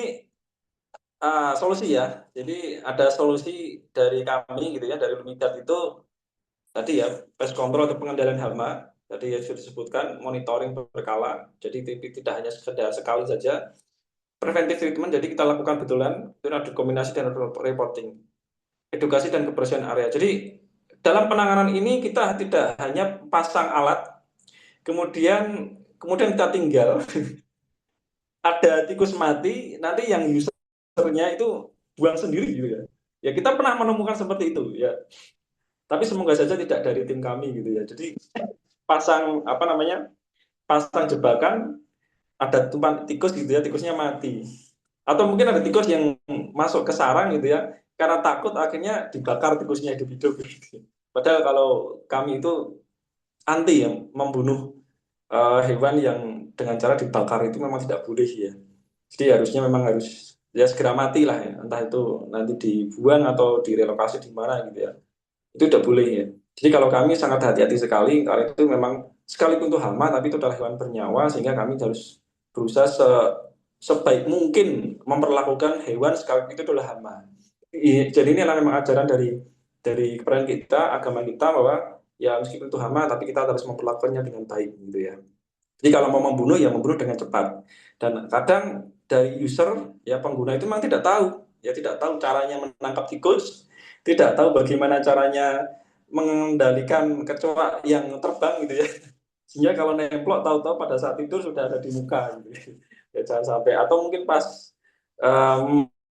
solusi ya. Jadi ada solusi dari kami gitu ya, dari Lumidat itu tadi ya, pest control atau pengendalian hama tadi ya sudah disebutkan, monitoring berkala. Jadi tidak hanya sekedar sekali saja. preventive treatment, jadi kita lakukan betulan, itu ada kombinasi dan reporting, edukasi dan kebersihan area. Jadi dalam penanganan ini kita tidak hanya pasang alat, kemudian kita tinggal ada tikus mati, nanti yang usernya itu buang sendiri gitu ya. Ya kita pernah menemukan seperti itu ya. Tapi semoga saja tidak dari tim kami gitu ya. Jadi pasang apa namanya? Pasang jebakan, ada tumpan tikus gitu ya, tikusnya mati. Atau mungkin ada tikus yang masuk ke sarang gitu ya, karena takut akhirnya dibakar tikusnya hidup-hidup gitu. Padahal kalau kami itu anti ya membunuh hewan yang dengan cara dibakar itu memang tidak boleh ya. Jadi harusnya memang harus ya segera mati lah ya, entah itu nanti dibuang atau direlokasi di mana gitu ya. Itu tidak boleh ya. Jadi kalau kami sangat hati-hati sekali, karena itu memang sekalipun itu hama, tapi itu adalah hewan bernyawa, sehingga kami harus berusaha sebaik mungkin memperlakukan hewan sekalipun itu adalah hama. Jadi ini adalah memang ajaran dari kepercayaan kita, agama kita, bahwa ya meskipun itu hama, tapi kita harus memperlakukannya dengan baik gitu ya. Jadi kalau mau membunuh ya membunuh dengan cepat. Dan kadang dari user ya pengguna itu memang tidak tahu, ya tidak tahu caranya menangkap tikus, tidak tahu bagaimana caranya mengendalikan kecoa yang terbang gitu ya. Sehingga kalau nemplok tahu-tahu pada saat tidur sudah ada di muka gitu. Ya jangan sampai, atau mungkin pas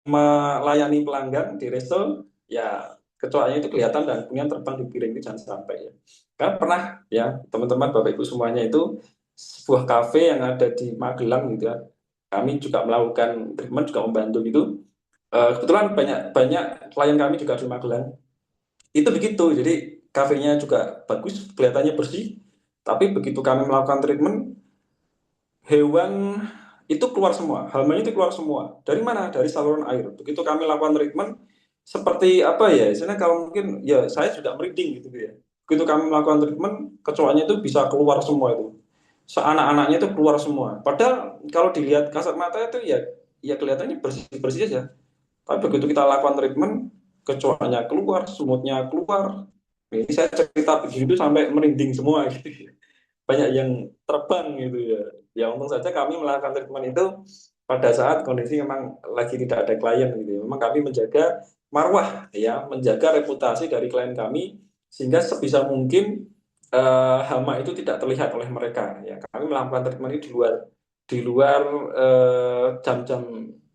melayani pelanggan di resto ya kecoanya itu kelihatan dan kemudian terbang di piring, itu jangan sampai ya. Kan pernah ya teman-teman Bapak Ibu semuanya, itu sebuah kafe yang ada di Magelang gitu ya. Kami juga melakukan treatment, juga membantu gitu. Kebetulan banyak banyak klien kami juga di Magelang. Itu begitu. Jadi kafenya juga bagus, kelihatannya bersih. Tapi begitu kami melakukan treatment, hewan itu keluar semua, hamanya itu keluar semua. Dari mana? Dari saluran air. Begitu kami lakukan treatment, seperti apa ya? Misalnya kalau mungkin ya saya juga merinding gitu ya. Begitu kami melakukan treatment, kecoanya itu bisa keluar semua itu. Seanak-anaknya itu keluar semua. Padahal kalau dilihat kasat mata itu ya kelihatannya bersih-bersih saja. Tapi begitu kita lakukan treatment, kecoanya keluar, semutnya keluar. Ini saya cerita begitu sampai merinding semua gitu. Banyak yang terbang gitu ya. Ya untung saja kami melakukan treatment itu pada saat kondisi memang lagi tidak ada klien gitu ya. Memang kami menjaga marwah ya, menjaga reputasi dari klien kami, sehingga sebisa mungkin hama itu tidak terlihat oleh mereka ya. Kami melakukan treatment ini di luar jam-jam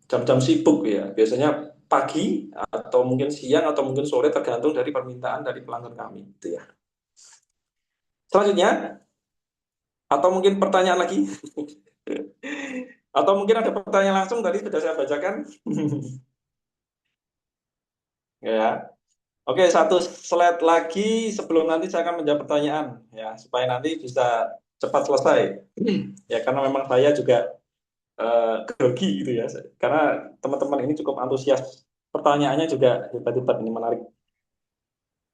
jam-jam sibuk ya. Biasanya pagi atau mungkin siang atau mungkin sore, tergantung dari permintaan dari pelanggan kami gitu ya. Selanjutnya, atau mungkin pertanyaan lagi? Atau mungkin ada pertanyaan langsung tadi sudah saya bacakan? Ya. Oke, satu slide lagi sebelum nanti saya akan menjawab pertanyaan ya, supaya nanti bisa cepat selesai. Ya, karena memang saya juga grogi gitu ya. Karena teman-teman ini cukup antusias. Pertanyaannya juga hebat-hebat, ini menarik.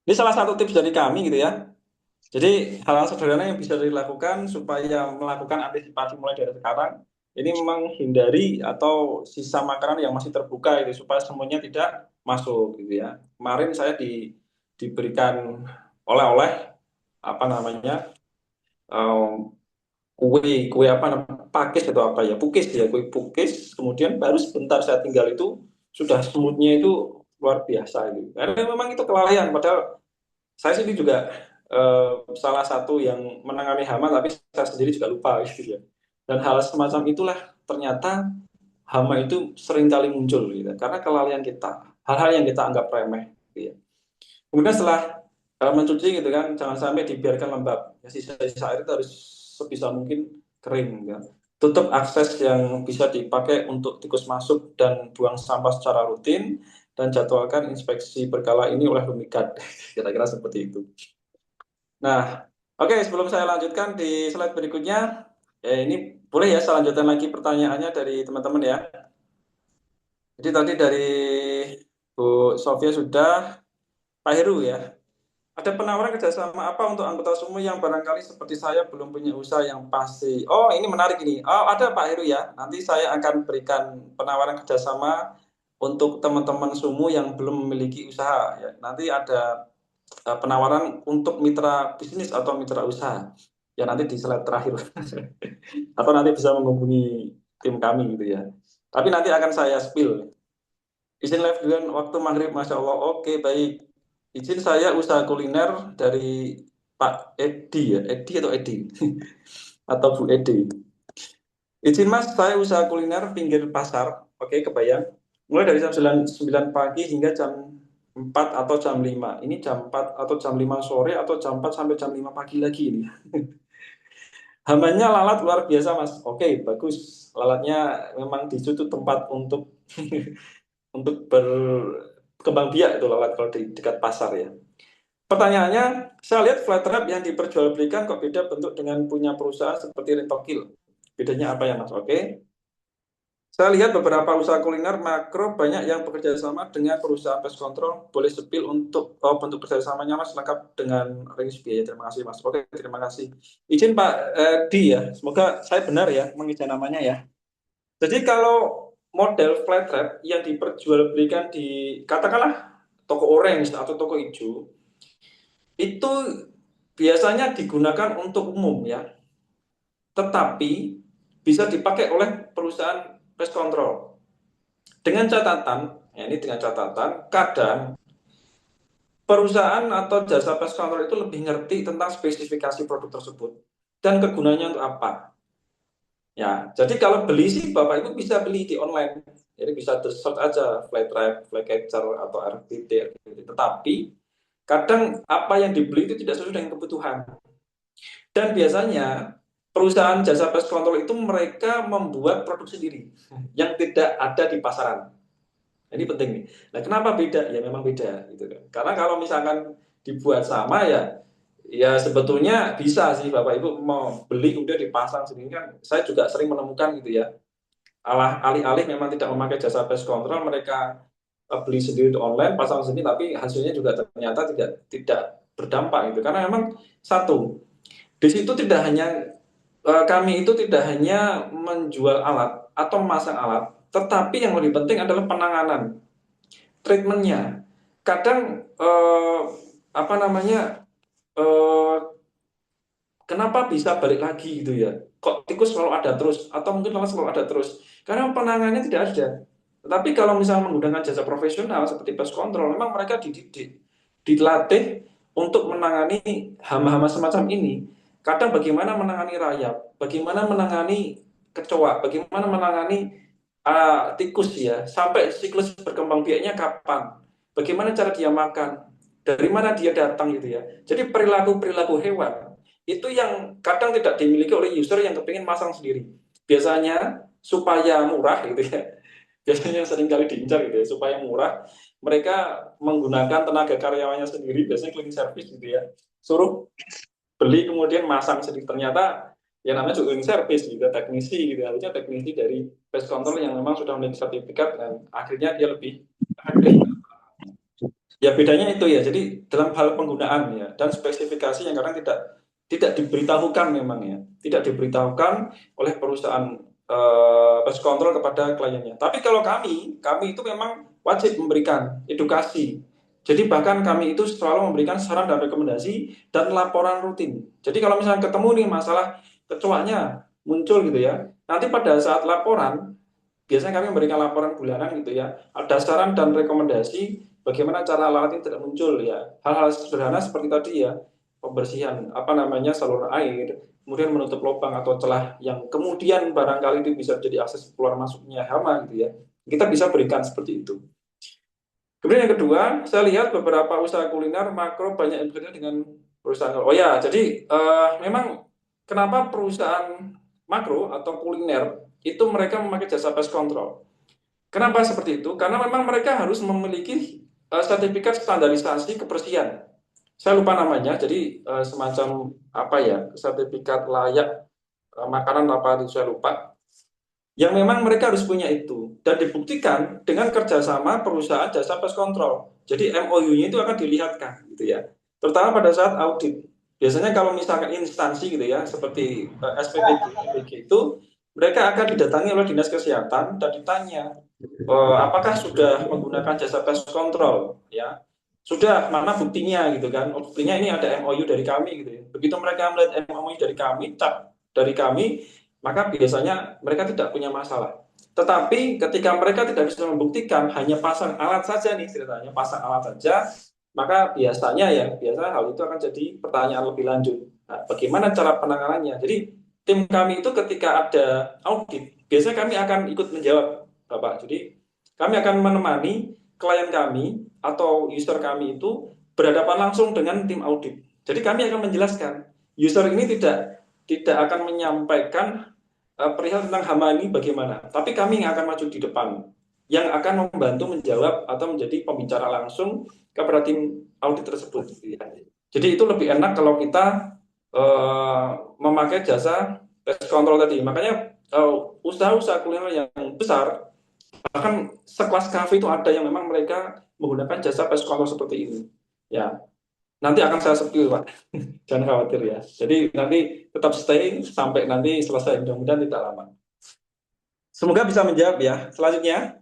Ini salah satu tips dari kami gitu ya. Jadi hal-hal sederhana yang bisa dilakukan supaya melakukan antisipasi mulai dari sekarang. Ini memang hindari atau sisa makanan yang masih terbuka itu, supaya semuanya tidak masuk gitu ya. Kemarin saya diberikan oleh-oleh apa namanya, em, kue kue apa namanya, pakis atau apa ya, pukis ya, kue pukis. Kemudian baru sebentar saya tinggal itu sudah semutnya itu luar biasa gitu. Karena memang itu kelalaian. Padahal saya sendiri juga salah satu yang menangani hama, tapi saya sendiri juga lupa gitu ya. Dan hal semacam itulah ternyata hama itu sering kali muncul gitu, karena kelalaian kita, hal-hal yang kita anggap remeh gitu ya. Kemudian setelah mencuci gitu kan, jangan sampai dibiarkan lembab. Ya, sisa-sisa air itu harus sebisa mungkin kering ya. Tutup akses yang bisa dipakai untuk tikus masuk dan buang sampah secara rutin, dan jadwalkan inspeksi berkala ini oleh Lumikat. Kira-kira seperti itu. Nah, oke, sebelum saya lanjutkan di slide berikutnya, ya ini boleh ya saya lanjutkan lagi pertanyaannya dari teman-teman ya. Jadi tadi dari Bu Sofia sudah, Pak Heru ya. Ada penawaran kerjasama apa untuk anggota sumur yang barangkali seperti saya belum punya usaha yang pasti? Oh, ini menarik ini. Oh, ada Pak Heru ya. Nanti saya akan berikan penawaran kerjasama untuk teman-teman sumu yang belum memiliki usaha. Ya. Nanti ada penawaran untuk mitra bisnis atau mitra usaha. Ya nanti di slide terakhir. Atau nanti bisa menghubungi tim kami gitu ya. Tapi nanti akan saya spill. Izin live dengan waktu maghrib, Masya Allah. Oke, baik. Izin saya usaha kuliner dari Pak Edi ya, Edi atau Edi atau Bu Edi. Izin Mas, saya usaha kuliner pinggir pasar. Oke, kebayang. Mulai dari jam 9 pagi hingga jam 4 atau jam 5. Ini jam 4 atau jam 5 sore atau jam 4 sampai jam 5 pagi lagi ini. Hamanya lalat luar biasa, Mas. Oke, bagus. Lalatnya memang di situ tempat untuk untuk berkembang biak itu lalat kalau di dekat pasar ya. Pertanyaannya, saya lihat flat wrap yang diperjualbelikan kok beda bentuk dengan punya perusahaan seperti Rentokil. Bedanya apa ya, Mas? Oke. Saya lihat beberapa usaha kuliner makro banyak yang bekerja sama dengan perusahaan pest control. Boleh sepil untuk bentuk kerjasamanya Mas lengkap dengan range biaya. Terima kasih Mas. Oke, terima kasih. Izin Pak Di ya, semoga saya benar ya mengizin namanya ya. Jadi kalau model flat wrap yang diperjualbelikan di katakanlah toko orange atau toko hijau itu biasanya digunakan untuk umum ya, tetapi bisa dipakai oleh perusahaan pest control. Dengan catatan, ya ini dengan catatan, kadang perusahaan atau jasa pest control itu lebih ngerti tentang spesifikasi produk tersebut dan kegunaannya untuk apa. Ya, jadi kalau beli sih Bapak Ibu bisa beli di online. Jadi bisa search aja flat wrap, fly catcher atau RTD. Tetapi kadang apa yang dibeli itu tidak sesuai dengan kebutuhan. Dan biasanya perusahaan jasa pest control itu mereka membuat produk sendiri yang tidak ada di pasaran. Ini penting nih. Nah, kenapa beda? Ya memang beda gitu kan. Karena kalau misalkan dibuat sama ya ya sebetulnya bisa sih Bapak Ibu mau beli udah dipasang sendiri kan. Saya juga sering menemukan gitu ya. Alih-alih memang tidak memakai jasa pest control, mereka beli sendiri di online, pasang sendiri tapi hasilnya juga ternyata tidak berdampak gitu. Karena memang satu, di situ tidak hanya kami itu tidak hanya menjual alat atau memasang alat, tetapi yang lebih penting adalah penanganan treatmentnya. Kadang apa namanya eh, kenapa bisa balik lagi gitu ya? Kok tikus selalu ada terus atau mungkin lalat selalu ada terus? Karena penanganannya tidak ada. Tetapi kalau misalnya menggunakan jasa profesional seperti pest control, memang mereka dididik, dilatih untuk menangani hama-hama semacam ini. Kadang bagaimana menangani rayap, bagaimana menangani kecoa, bagaimana menangani tikus ya, sampai siklus berkembang biaknya kapan, bagaimana cara dia makan, dari mana dia datang gitu ya. Jadi perilaku-perilaku hewan itu yang kadang tidak dimiliki oleh user yang kepingin masang sendiri. Biasanya supaya murah gitu ya, biasanya sering kali diincar gitu ya, supaya murah mereka menggunakan tenaga karyawannya sendiri, biasanya cleaning service gitu ya, suruh beli kemudian masang sendiri. Ternyata ya namanya juga cleaning service gitu, teknisi gitu, harusnya teknisi dari pest control yang memang sudah memiliki sertifikat dan akhirnya dia lebih efektif. Ya bedanya itu ya, jadi dalam hal penggunaan ya dan spesifikasi yang kadang tidak diberitahukan memang ya, tidak diberitahukan oleh perusahaan pest control kepada kliennya. Tapi kalau kami itu memang wajib memberikan edukasi. Jadi bahkan kami itu selalu memberikan saran dan rekomendasi dan laporan rutin. Jadi kalau misalnya ketemu nih masalah kecoanya muncul gitu ya, nanti pada saat laporan biasanya kami memberikan laporan bulanan gitu ya, ada saran dan rekomendasi bagaimana cara lalat ini tidak muncul ya. Hal-hal sederhana seperti tadi ya, pembersihan apa namanya saluran air, kemudian menutup lubang atau celah yang kemudian barangkali itu bisa jadi akses keluar masuknya hama gitu ya. Kita bisa berikan seperti itu. Kemudian yang kedua, saya lihat beberapa usaha kuliner makro banyak yang bekerja dengan perusahaan. Oh ya, jadi memang kenapa perusahaan makro atau kuliner itu mereka memakai jasa pest control. Kenapa seperti itu? Karena memang mereka harus memiliki sertifikat standarisasi kebersihan. Saya lupa namanya, jadi semacam apa ya, sertifikat layak makanan apa itu saya lupa. Yang memang mereka harus punya itu dan dibuktikan dengan kerjasama perusahaan jasa pest control. Jadi MOU-nya itu akan dilihatkan, gitu ya. Terutama pada saat audit. Biasanya kalau misalkan instansi gitu ya, seperti SPPG, SPPG itu mereka akan didatangi oleh dinas kesehatan dan ditanya apakah sudah menggunakan jasa pest control ya, sudah, mana buktinya gitu kan. Oh, buktinya ini ada MOU dari kami gitu ya. Begitu mereka melihat MOU dari kami, cap dari kami, maka biasanya mereka tidak punya masalah. Tetapi ketika mereka tidak bisa membuktikan, hanya pasang alat saja nih ceritanya, pasang alat saja, maka biasanya hal itu akan jadi pertanyaan lebih lanjut. Nah, bagaimana cara penanganannya? Jadi tim kami itu ketika ada audit, biasanya kami akan ikut menjawab, Bapak. Jadi kami akan menemani klien kami atau user kami itu berhadapan langsung dengan tim audit. Jadi kami akan menjelaskan, user ini tidak akan menyampaikan perihal tentang hama ini bagaimana. Tapi kami yang akan maju di depan, yang akan membantu menjawab atau menjadi pembicara langsung kepada tim audit tersebut. Jadi itu lebih enak kalau kita memakai jasa pest control tadi. Makanya usaha-usaha kuliner yang besar, bahkan sekelas kafe itu ada yang memang mereka menggunakan jasa pest control seperti ini. Ya, nanti akan saya spill, Pak. Jangan khawatir ya. Jadi nanti tetap stay sampai nanti selesai, mudah-mudahan tidak lama. Semoga bisa menjawab ya. Selanjutnya,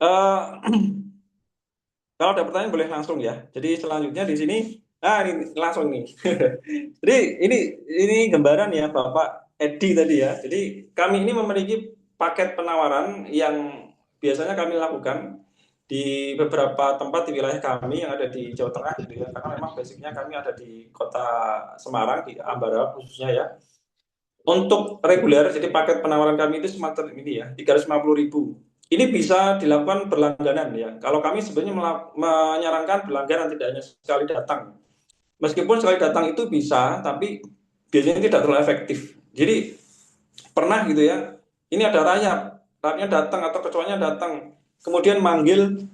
uh, kalau ada pertanyaan boleh langsung ya. Jadi selanjutnya di sini, ini langsung nih. Jadi ini gambaran ya Bapak Edi tadi ya. Jadi kami ini memiliki paket penawaran yang biasanya kami lakukan di beberapa tempat di wilayah kami yang ada di Jawa Tengah gitu ya. Karena memang basicnya kami ada di kota Semarang, di Ambarawa khususnya ya. Untuk reguler, jadi paket penawaran kami itu semacam ini ya, 350.000. Ini bisa dilakukan berlangganan ya. Kalau kami sebenarnya menyarankan berlangganan, tidak hanya sekali datang. Meskipun sekali datang itu bisa, tapi biasanya tidak terlalu efektif. Jadi pernah gitu ya, ini ada rayapnya datang atau kecoanya datang, kemudian manggil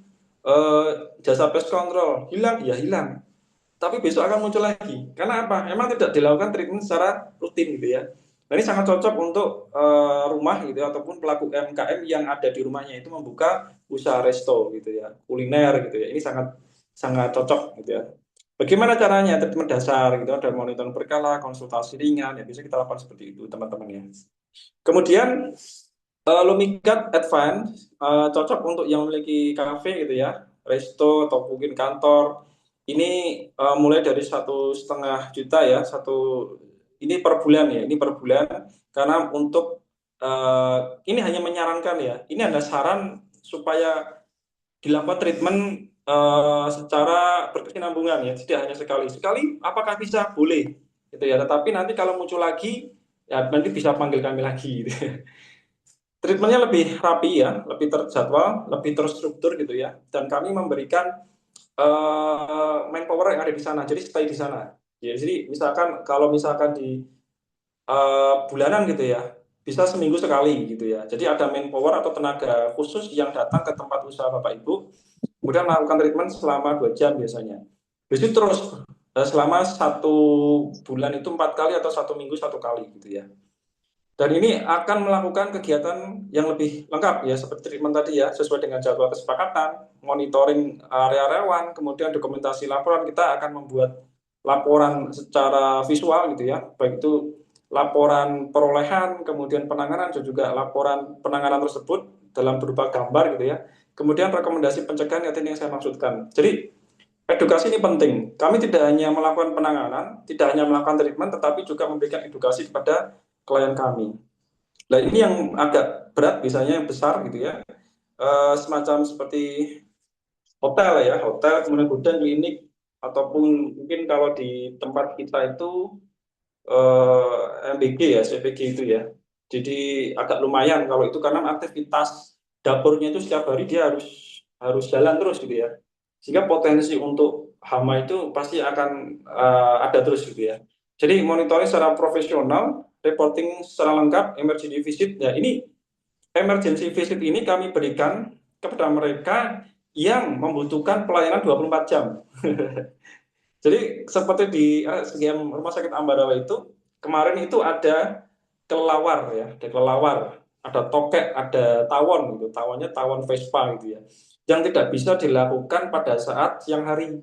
jasa pest control, hilang ya hilang. Tapi besok akan muncul lagi. Karena apa? Emang tidak dilakukan treatment secara rutin gitu ya. Nah, ini sangat cocok untuk rumah gitu ya, ataupun pelaku UMKM yang ada di rumahnya itu membuka usaha resto gitu ya, kuliner gitu ya. Ini sangat sangat cocok gitu ya. Bagaimana caranya? Treatment dasar gitu, ada monitoring berkala, konsultasi ringan, ya bisa kita lakukan seperti itu teman-teman ya. Kemudian Lumikat Advance cocok untuk yang memiliki kafe gitu ya, resto atau mungkin kantor. Ini mulai dari 1,5 juta ya, ini per bulan ya, ini per bulan. Karena untuk ini hanya menyarankan ya, ini ada saran supaya dilakukan treatment secara berkesinambungan ya, tidak hanya sekali. Sekali apakah bisa? Boleh gitu ya. Tetapi nanti kalau muncul lagi ya nanti bisa panggil kami lagi gitu. Treatmentnya lebih rapi ya, lebih terjadwal, lebih terstruktur gitu ya. Dan kami memberikan manpower yang ada di sana, jadi stay di sana. Ya, jadi misalkan kalau misalkan di bulanan gitu ya, bisa seminggu sekali gitu ya. Jadi ada manpower atau tenaga khusus yang datang ke tempat usaha Bapak Ibu, kemudian melakukan treatment selama 2 jam biasanya. Jadi terus selama 1 bulan itu 4 kali atau 1 minggu 1 kali gitu ya. Dan ini akan melakukan kegiatan yang lebih lengkap ya, seperti treatment tadi ya, sesuai dengan jadwal kesepakatan, monitoring area rawan, kemudian dokumentasi laporan. Kita akan membuat laporan secara visual gitu ya, baik itu laporan perolehan, kemudian penanganan, dan juga laporan penanganan tersebut dalam berupa gambar gitu ya. Kemudian rekomendasi pencegahan yang saya maksudkan. Jadi edukasi ini penting. Kami tidak hanya melakukan penanganan, tidak hanya melakukan treatment, tetapi juga memberikan edukasi kepada klien kami. Nah ini yang agak berat, misalnya yang besar gitu ya, semacam seperti hotel ya, hotel, kemudian gudang, klinik, ataupun mungkin kalau di tempat kita itu MBG ya, CPG itu ya. Jadi agak lumayan kalau itu karena aktivitas dapurnya itu setiap hari dia harus jalan terus gitu ya. Sehingga potensi untuk hama itu pasti akan ada terus gitu ya. Jadi monitoring secara profesional, reporting secara lengkap, emergency visit. Ya ini emergency visit ini kami berikan kepada mereka yang membutuhkan pelayanan 24 jam. Jadi seperti di RSGM Rumah Sakit Ambarawa itu kemarin itu ada kelelawar ya, ada kelelawar, ada tokek, ada tawon gitu, tawonnya tawon Vespa gitu ya, yang tidak bisa dilakukan pada saat siang hari.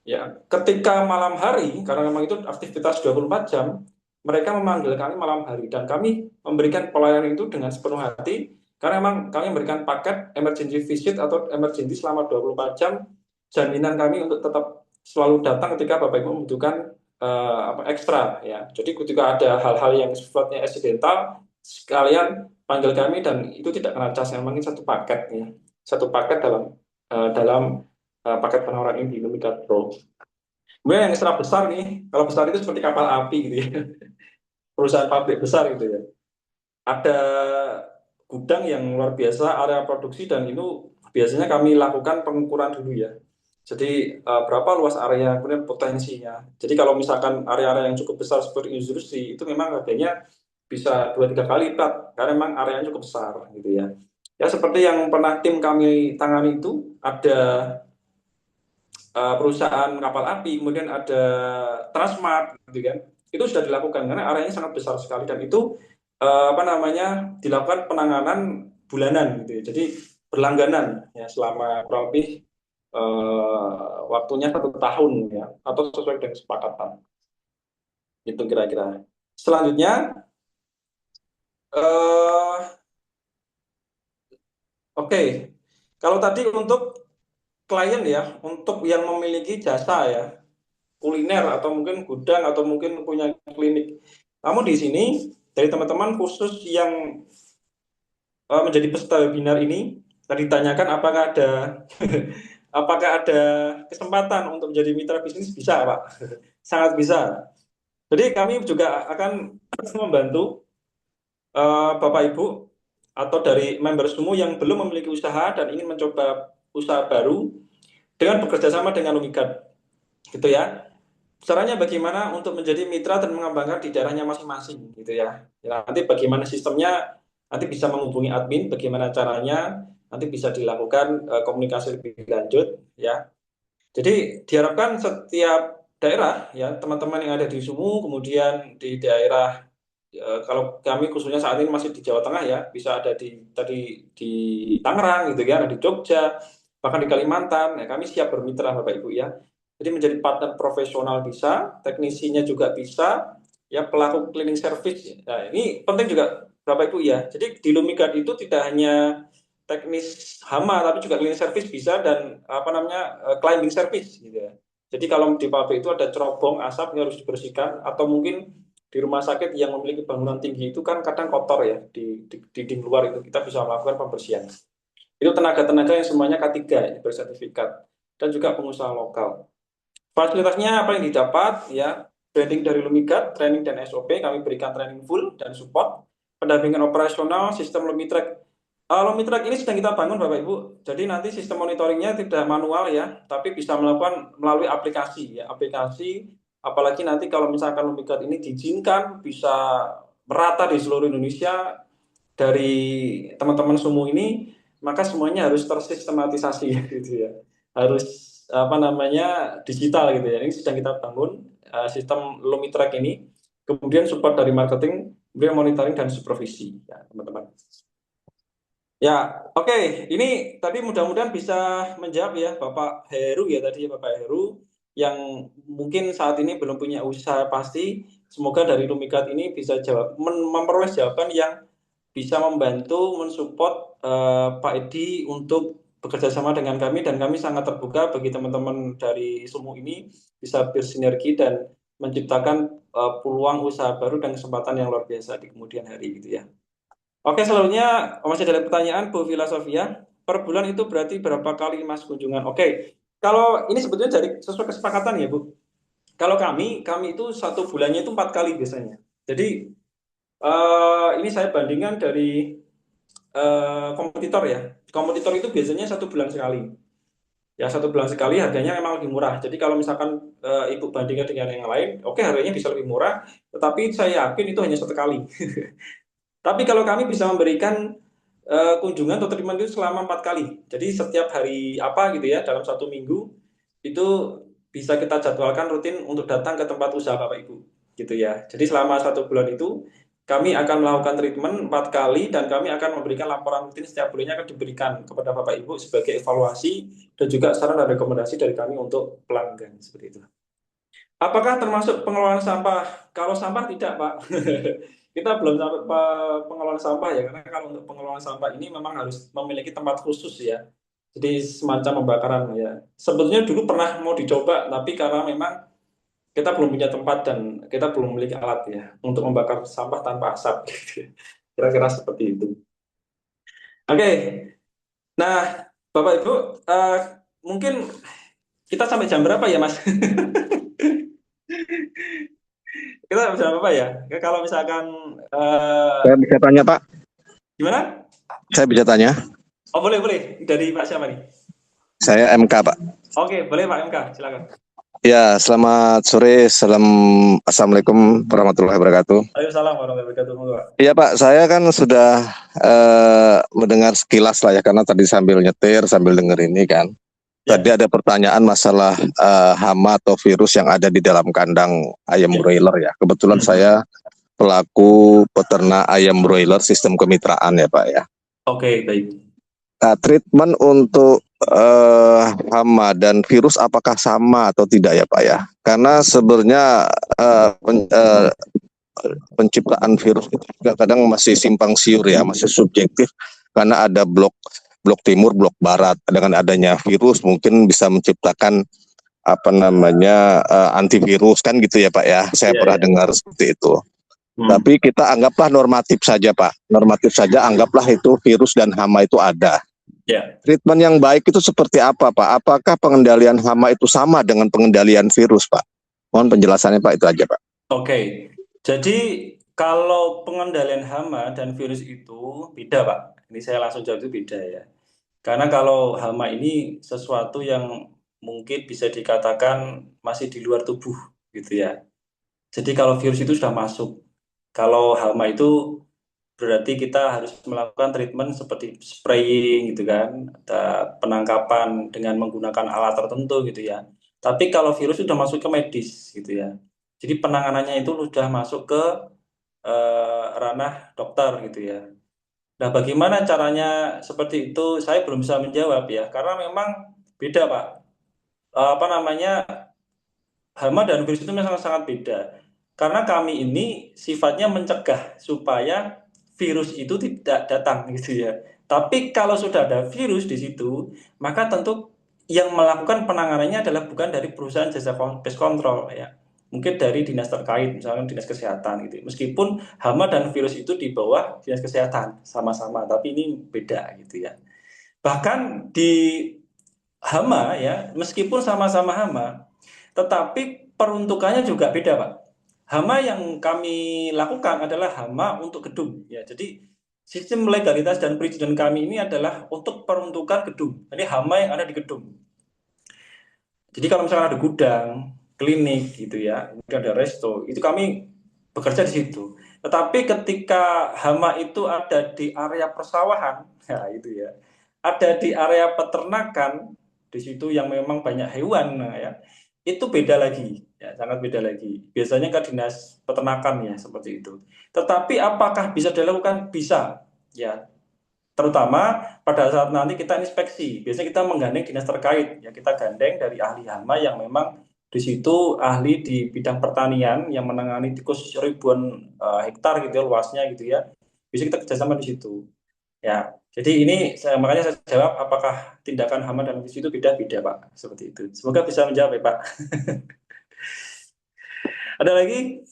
Ya, ketika malam hari karena memang itu aktivitas 24 jam, mereka memanggil kami malam hari dan kami memberikan pelayanan itu dengan sepenuh hati karena memang kami memberikan paket emergency visit atau emergency selama 24 jam, jaminan kami untuk tetap selalu datang ketika Bapak Ibu membutuhkan ekstra ya. Jadi ketika ada hal-hal yang sifatnya accidental, sekalian panggil kami dan itu tidak kena cas, yang penting satu paket ya, satu paket dalam paket penawaran ini di Lumikat Pro. Kemudian yang ekstra besar nih, kalau besar itu seperti kapal api gitu ya, perusahaan pabrik besar gitu ya. Ada gudang yang luar biasa, area produksi, dan itu biasanya kami lakukan pengukuran dulu ya. Jadi berapa luas area, kemudian potensinya. Jadi kalau misalkan area-area yang cukup besar seperti industri, itu memang harganya bisa 2-3 kali lipat, karena memang areanya cukup besar gitu ya. Ya seperti yang pernah tim kami tangani itu, ada perusahaan kapal api, kemudian ada Transmart gitu kan. Itu sudah dilakukan karena areanya sangat besar sekali, dan itu apa namanya, dilakukan penanganan bulanan gitu ya. Jadi berlangganan ya selama kurang lebih waktunya 1 tahun ya, atau sesuai dengan kesepakatan itu kira-kira. Selanjutnya eh oke, kalau tadi untuk klien ya, untuk yang memiliki jasa ya, kuliner atau mungkin gudang atau mungkin punya klinik. Namun di sini dari teman-teman khusus yang menjadi peserta webinar ini, tadi ditanyakan apakah ada apakah ada kesempatan untuk menjadi mitra bisnis, bisa Pak, sangat bisa. Jadi kami juga akan membantu Bapak Ibu atau dari member semua yang belum memiliki usaha dan ingin mencoba usaha baru dengan bekerja sama dengan Lumikat, gitu ya. Caranya bagaimana untuk menjadi mitra dan mengembangkan di daerahnya masing-masing gitu ya. Ya, nanti bagaimana sistemnya, nanti bisa menghubungi admin, bagaimana caranya, nanti bisa dilakukan komunikasi lebih lanjut ya. Jadi diharapkan setiap daerah ya, teman-teman yang ada di Sumu, kemudian di daerah kalau kami khususnya saat ini masih di Jawa Tengah ya, bisa ada di tadi di Tangerang gitu ya, ada di Jogja, bahkan di Kalimantan. Ya, kami siap bermitra Bapak Ibu ya. Jadi menjadi partner profesional bisa, teknisinya juga bisa, ya pelaku cleaning service. Nah, ini penting juga Bapak Ibu ya. Jadi di Lumikat itu tidak hanya teknis hama, tapi juga cleaning service bisa, dan apa namanya climbing service gitu ya. Jadi kalau di pabrik itu ada cerobong asap yang harus dibersihkan, atau mungkin di rumah sakit yang memiliki bangunan tinggi itu kan kadang kotor ya, di dinding luar itu kita bisa melakukan pembersihan. Itu tenaga-tenaga yang semuanya K3 ya, bersertifikat, dan juga pengusaha lokal. Fasilitasnya apa yang didapat ya, branding dari Lumigat, training dan SOP, kami berikan training full dan support, pendampingan operasional, sistem Lumitrack. Lumitrack ini sedang kita bangun Bapak Ibu, jadi nanti sistem monitoringnya tidak manual ya, tapi bisa melakukan melalui aplikasi ya, aplikasi, apalagi nanti kalau misalkan Lumigat ini diizinkan bisa merata di seluruh Indonesia dari teman-teman semua ini, maka semuanya harus tersistematisasi gitu ya, harus apa namanya digital gitu ya. Ini sedang kita bangun sistem Lumitrack ini, kemudian support dari marketing, kemudian monitoring dan supervisi ya teman-teman. Ya, oke. Ini tadi mudah-mudahan bisa menjawab ya Bapak Heru ya, tadi ya Bapak Heru yang mungkin saat ini belum punya usaha pasti. Semoga dari Lumikat ini bisa jawab, memperoleh jawaban yang bisa membantu mensupport Pak Edi untuk bekerja sama dengan kami, dan kami sangat terbuka bagi teman-teman dari Sumu ini bisa bersinergi dan menciptakan peluang usaha baru dan kesempatan yang luar biasa di kemudian hari gitu ya. Oke, selanjutnya masih ada pertanyaan Bu Villa Sofia. Per bulan itu berarti berapa kali Mas kunjungan? Oke, kalau ini sebetulnya dari sesuai kesepakatan ya Bu. Kalau kami itu 1 bulannya itu 4 kali biasanya. Jadi ini saya bandingkan dari kompetitor ya. Kompetitor itu biasanya 1 bulan sekali. Ya 1 bulan sekali harganya memang lebih murah. Jadi kalau misalkan Ibu bandingkan dengan yang lain, oke harganya bisa lebih murah. Tetapi saya yakin itu hanya 1 kali. Tapi kalau kami bisa memberikan kunjungan atau treatment itu selama 4 kali. Jadi setiap hari apa gitu ya dalam 1 minggu itu bisa kita jadwalkan rutin untuk datang ke tempat usaha Bapak Ibu gitu ya. Jadi selama 1 bulan itu kami akan melakukan treatment 4 kali, dan kami akan memberikan laporan rutin setiap bulannya, akan diberikan kepada Bapak Ibu sebagai evaluasi dan juga saran dan rekomendasi dari kami untuk pelanggan seperti itu. Apakah termasuk pengelolaan sampah? Kalau sampah tidak, Pak. Kita belum sampai pengelolaan sampah ya, karena kalau untuk pengelolaan sampah ini memang harus memiliki tempat khusus ya. Jadi semacam pembakaran ya. Sebetulnya dulu pernah mau dicoba, tapi karena memang kita belum punya tempat dan kita belum memiliki alat ya untuk membakar sampah tanpa asap. Gitu. Kira-kira seperti itu. Oke, nah Bapak Ibu, eh, mungkin kita sampai jam berapa ya Mas? Kita sampai jam berapa ya? Kalau misalkan Saya bisa tanya, Pak. gimana? Saya bisa tanya. Oh boleh boleh, dari Pak siapa nih? Saya MK, Pak. Oke boleh Pak MK, silakan. Ya, selamat sore. Assalamualaikum warahmatullahi wabarakatuh. Waalaikumsalam warahmatullahi wabarakatuh. Monggo, Pak. Iya, Pak. Saya kan sudah mendengar sekilas lah ya, karena tadi sambil nyetir, sambil denger ini kan. Tadi Ya, ada pertanyaan masalah hama atau virus yang ada di dalam kandang ayam ya. broiler ya. Kebetulan Hmm. saya pelaku peternak ayam broiler sistem kemitraan ya, Pak ya. Oke baik. Nah, treatment untuk hama dan virus apakah sama atau tidak ya Pak ya? Karena sebenarnya penciptaan virus itu juga kadang masih simpang siur ya, masih subjektif karena ada blok timur, blok barat. Dengan adanya virus mungkin bisa menciptakan apa namanya antivirus kan gitu ya Pak ya. Saya Ya, pernah ya. dengar seperti itu. Hmm. Tapi kita anggaplah normatif saja Pak. Normatif saja anggaplah itu virus dan hama itu ada. Ya. Treatment yang baik itu seperti apa, Pak? Apakah pengendalian hama itu sama dengan pengendalian virus, Pak? Mohon penjelasannya, Pak. Itu aja, Pak. Oke. Jadi kalau pengendalian hama dan virus itu beda, Pak. Ini saya langsung jawab itu beda ya. Karena kalau hama ini sesuatu yang mungkin bisa dikatakan masih di luar tubuh gitu ya. Jadi kalau virus itu sudah masuk. Kalau hama itu berarti kita harus melakukan treatment seperti spraying gitu kan, ada penangkapan dengan menggunakan alat tertentu gitu ya. Tapi kalau virus sudah masuk ke medis gitu ya. Jadi penanganannya itu sudah masuk ke ranah dokter gitu ya. Nah, bagaimana caranya seperti itu? Saya belum bisa menjawab ya, karena memang beda, Pak. Apa namanya, hama dan virus itu memang sangat beda. Karena kami ini sifatnya mencegah supaya virus itu tidak datang gitu ya. Tapi kalau sudah ada virus di situ, maka tentu yang melakukan penanganannya adalah bukan dari perusahaan jasa pest control ya. Mungkin dari dinas terkait, misalnya dinas kesehatan gitu. Meskipun hama dan virus itu di bawah dinas kesehatan sama-sama, tapi ini beda gitu ya. Bahkan di hama ya, meskipun sama-sama hama, tetapi peruntukannya juga beda, Pak. Hama yang kami lakukan adalah hama untuk gedung ya. Jadi sistem legalitas dan perizinan kami ini adalah untuk peruntukan gedung. Jadi hama yang ada di gedung. Jadi kalau misalnya ada gudang, klinik gitu ya, kemudian ada resto, itu kami bekerja di situ. Tetapi ketika hama itu ada di area persawahan, ya itu ya, ada di area peternakan, di situ yang memang banyak hewan, nah ya, itu beda lagi, ya sangat beda lagi. Biasanya ke dinas peternakan ya seperti itu. Tetapi apakah bisa dilakukan? Bisa, ya. Terutama pada saat nanti kita inspeksi, biasanya kita menggandeng dinas terkait, ya kita gandeng dari ahli hama yang memang di situ ahli di bidang pertanian yang menangani tikus ribuan hektar gitu ya luasnya gitu ya. Bisa kita kerjasama di situ. Ya, jadi ini makanya saya jawab apakah tindakan hama dan virus itu beda-beda Pak, seperti itu. Semoga bisa menjawab ya Pak. Ada lagi?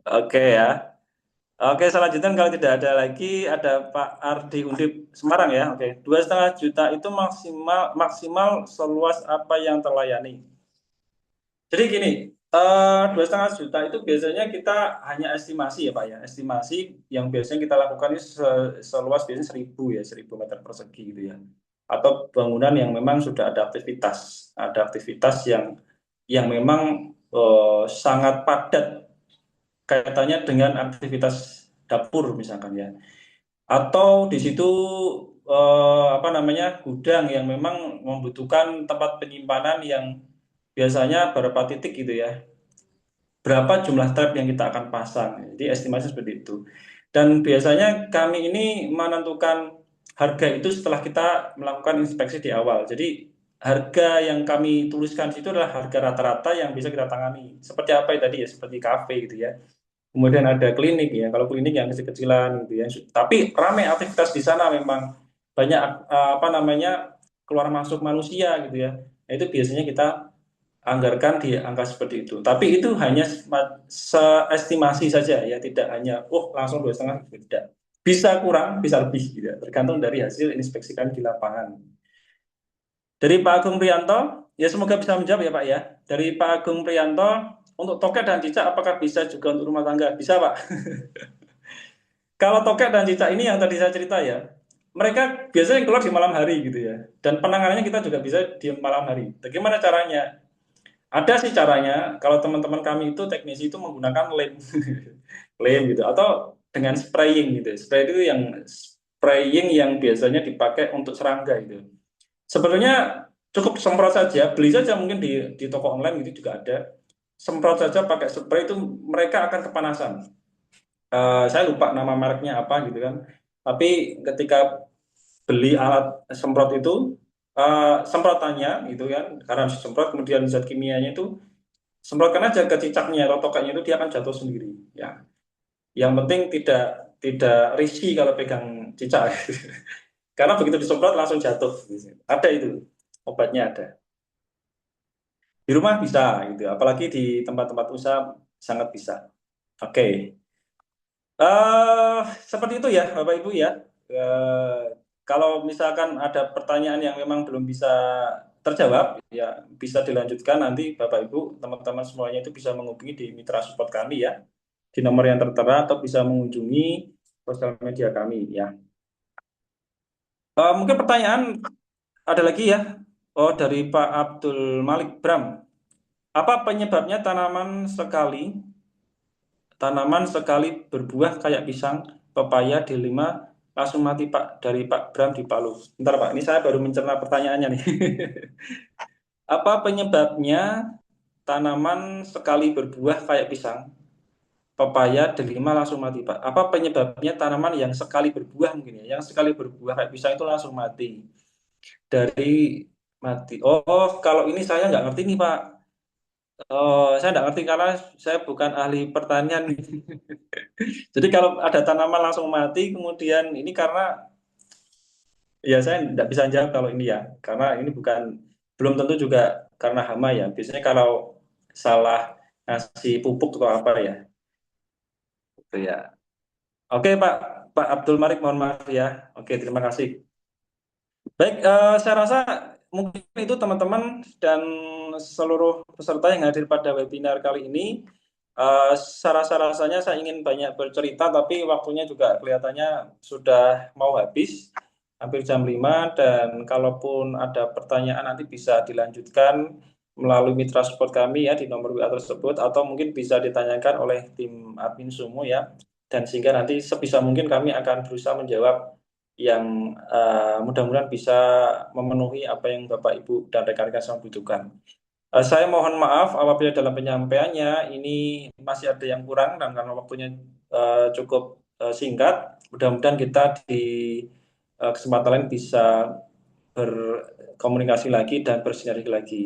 Oke ya. Oke, selanjutnya kalau tidak ada lagi, ada Pak Ardi Undip Semarang ya. Oke, 2,5 juta itu maksimal maksimal seluas apa yang terlayani. Jadi gini, 2,5 juta itu biasanya kita hanya estimasi ya Pak ya, estimasi yang biasanya kita lakukan ini seluas biasanya 1.000 ya, 1.000 meter persegi gitu ya. Atau bangunan yang memang sudah ada aktivitas yang memang sangat padat kaitannya dengan aktivitas dapur misalkan ya, atau di situ apa namanya gudang yang memang membutuhkan tempat penyimpanan yang biasanya beberapa titik gitu ya, berapa jumlah trap yang kita akan pasang, jadi estimasi seperti itu. Dan biasanya kami ini menentukan harga itu setelah kita melakukan inspeksi di awal. Jadi harga yang kami tuliskan di situ adalah harga rata-rata yang bisa kita tangani, seperti apa ya tadi ya, seperti kafe gitu ya. Kemudian ada klinik ya, kalau klinik yang kecil-kecilan gitu ya. Tapi ramai aktivitas di sana, memang banyak apa namanya keluar masuk manusia gitu ya. Nah, itu biasanya kita anggarkan di angka seperti itu. Tapi itu hanya seestimasi saja ya, tidak hanya langsung 2,5 tidak. Bisa kurang, bisa lebih gitu ya, tergantung dari hasil inspeksi kami di lapangan. Dari Pak Agung Prianto, ya semoga bisa menjawab ya Pak ya. Dari Pak Agung Prianto, untuk toket dan cicak apakah bisa juga untuk rumah tangga? Bisa Pak. Kalau toket dan cicak ini yang tadi saya cerita ya, mereka biasanya keluar di malam hari gitu ya. Dan penanganannya kita juga bisa di malam hari. Bagaimana caranya? Ada sih caranya, kalau teman-teman kami itu teknisi itu menggunakan lem, lem gitu, atau dengan spraying gitu. Spray itu yang spraying yang biasanya dipakai untuk serangga gitu. Sebenarnya cukup semprot saja, beli saja mungkin di toko online itu juga ada. Semprot saja pakai spray itu mereka akan kepanasan. Saya lupa nama mereknya apa gitu kan. Tapi ketika beli alat semprot itu, semprotannya gitu kan, karena harus disemprot kemudian zat kimianya itu semprotkan aja ke cicaknya atau tokaknya itu dia akan jatuh sendiri ya. Yang penting tidak tidak risih kalau pegang cicak karena begitu disemprot langsung jatuh ada itu obatnya ada di rumah bisa gitu apalagi di tempat-tempat usaha sangat bisa. Oke. eh Seperti itu ya Bapak Ibu ya. Eh, Kalau misalkan ada pertanyaan yang memang belum bisa terjawab, ya bisa dilanjutkan nanti Bapak Ibu, teman-teman semuanya itu bisa menghubungi di mitra support kami ya, di nomor yang tertera atau bisa mengunjungi sosial media kami ya. Mungkin pertanyaan ada lagi ya. Oh, dari Pak Abdul Malik Bram. Apa penyebabnya tanaman sekali berbuah kayak pisang, pepaya, delima langsung mati Pak, dari Pak Bram di Palu. Bentar Pak, ini saya baru mencerna pertanyaannya nih. Apa penyebabnya tanaman sekali berbuah kayak pisang, pepaya, delima langsung mati Pak? Apa penyebabnya tanaman yang sekali berbuah mungkin ya, yang sekali berbuah kayak pisang itu langsung mati? Dari mati. Oh, kalau ini saya nggak ngerti nih Pak. Oh, saya nggak ngerti karena saya bukan ahli pertanian. Jadi kalau ada tanaman langsung mati, kemudian ini karena ya saya tidak bisa jawab kalau ini ya, karena ini belum tentu juga karena hama ya. Biasanya kalau salah ngasih pupuk atau apa ya, itu ya. Oke Pak, Pak Abdul Malik, mohon maaf ya. Oke, terima kasih. Baik, saya rasa mungkin itu teman-teman dan seluruh peserta yang hadir pada webinar kali ini. Saya rasa-rasanya saya ingin banyak bercerita, tapi waktunya juga kelihatannya sudah mau habis, hampir jam 5, dan kalaupun ada pertanyaan nanti bisa dilanjutkan melalui mitra support kami ya di nomor WA tersebut, atau mungkin bisa ditanyakan oleh tim admin Sumo ya, dan sehingga nanti sebisa mungkin kami akan berusaha menjawab yang mudah-mudahan bisa memenuhi apa yang Bapak Ibu dan rekan-rekan semua butuhkan. Saya mohon maaf apabila dalam penyampaiannya ini masih ada yang kurang dan karena waktunya cukup singkat, mudah-mudahan kita di kesempatan lain bisa berkomunikasi lagi dan bersinergi lagi.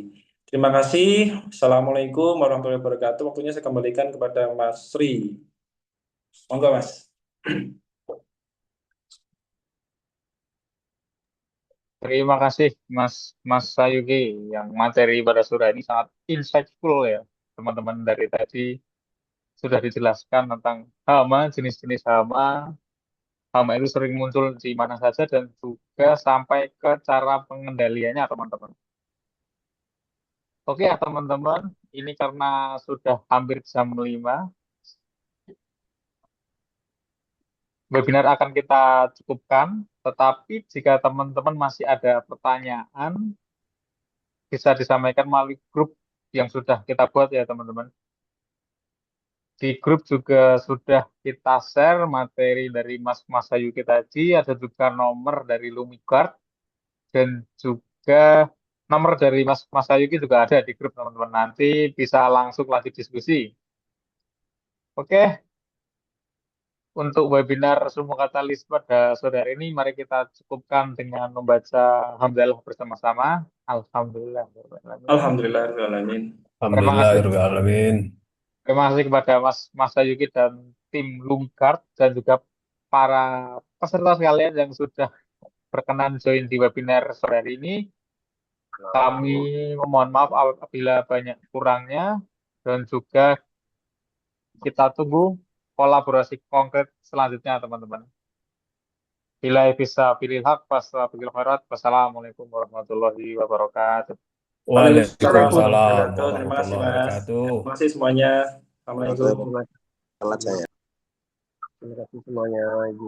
Terima kasih. Assalamualaikum warahmatullahi wabarakatuh. Waktunya saya kembalikan kepada Mas Sri. Monggo Mas. Terima kasih Mas Mas Sayuki yang materi pada sore ini sangat insightful ya. Teman-teman dari tadi sudah dijelaskan tentang hama, jenis-jenis hama, hama itu sering muncul di mana saja dan juga sampai ke cara pengendaliannya teman-teman. Oke ya teman-teman, ini karena sudah hampir jam 5, webinar akan kita cukupkan. Tetapi jika teman-teman masih ada pertanyaan, bisa disampaikan melalui grup yang sudah kita buat ya teman-teman. Di grup juga sudah kita share materi dari Mas Mas Sayuki tadi, ada juga nomor dari Lumigard dan juga nomor dari Mas Mas Sayuki juga ada di grup teman-teman. Nanti bisa langsung lanjut diskusi. Oke, untuk webinar Sumo Katalis pada sore hari ini, mari kita cukupkan dengan membaca hamdalah bersama-sama. Alhamdulillah. Alhamdulillahirrahmanirrahim. Terima kasih. Alhamdulillahirrahmanirrahim. Terima kasih kepada Mas Mas Sayuki dan tim Lumigard dan juga para peserta sekalian yang sudah berkenan join di webinar sore hari ini. Kami memohon maaf apabila banyak kurangnya dan juga kita tunggu kolaborasi konkret selanjutnya teman-teman. Bila bisa pilih hak, wassalamualaikum wassalamualaikum warahmatullahi wabarakatuh. Waalaikumsalam Waalaikumsalam warahmatullahi wabarakatuh. Terima kasih warahmatullahi Mas. wabarakatuh. Terima kasih semuanya. Assalamualaikum. Salat saya. Terima kasih semuanya. Ibu.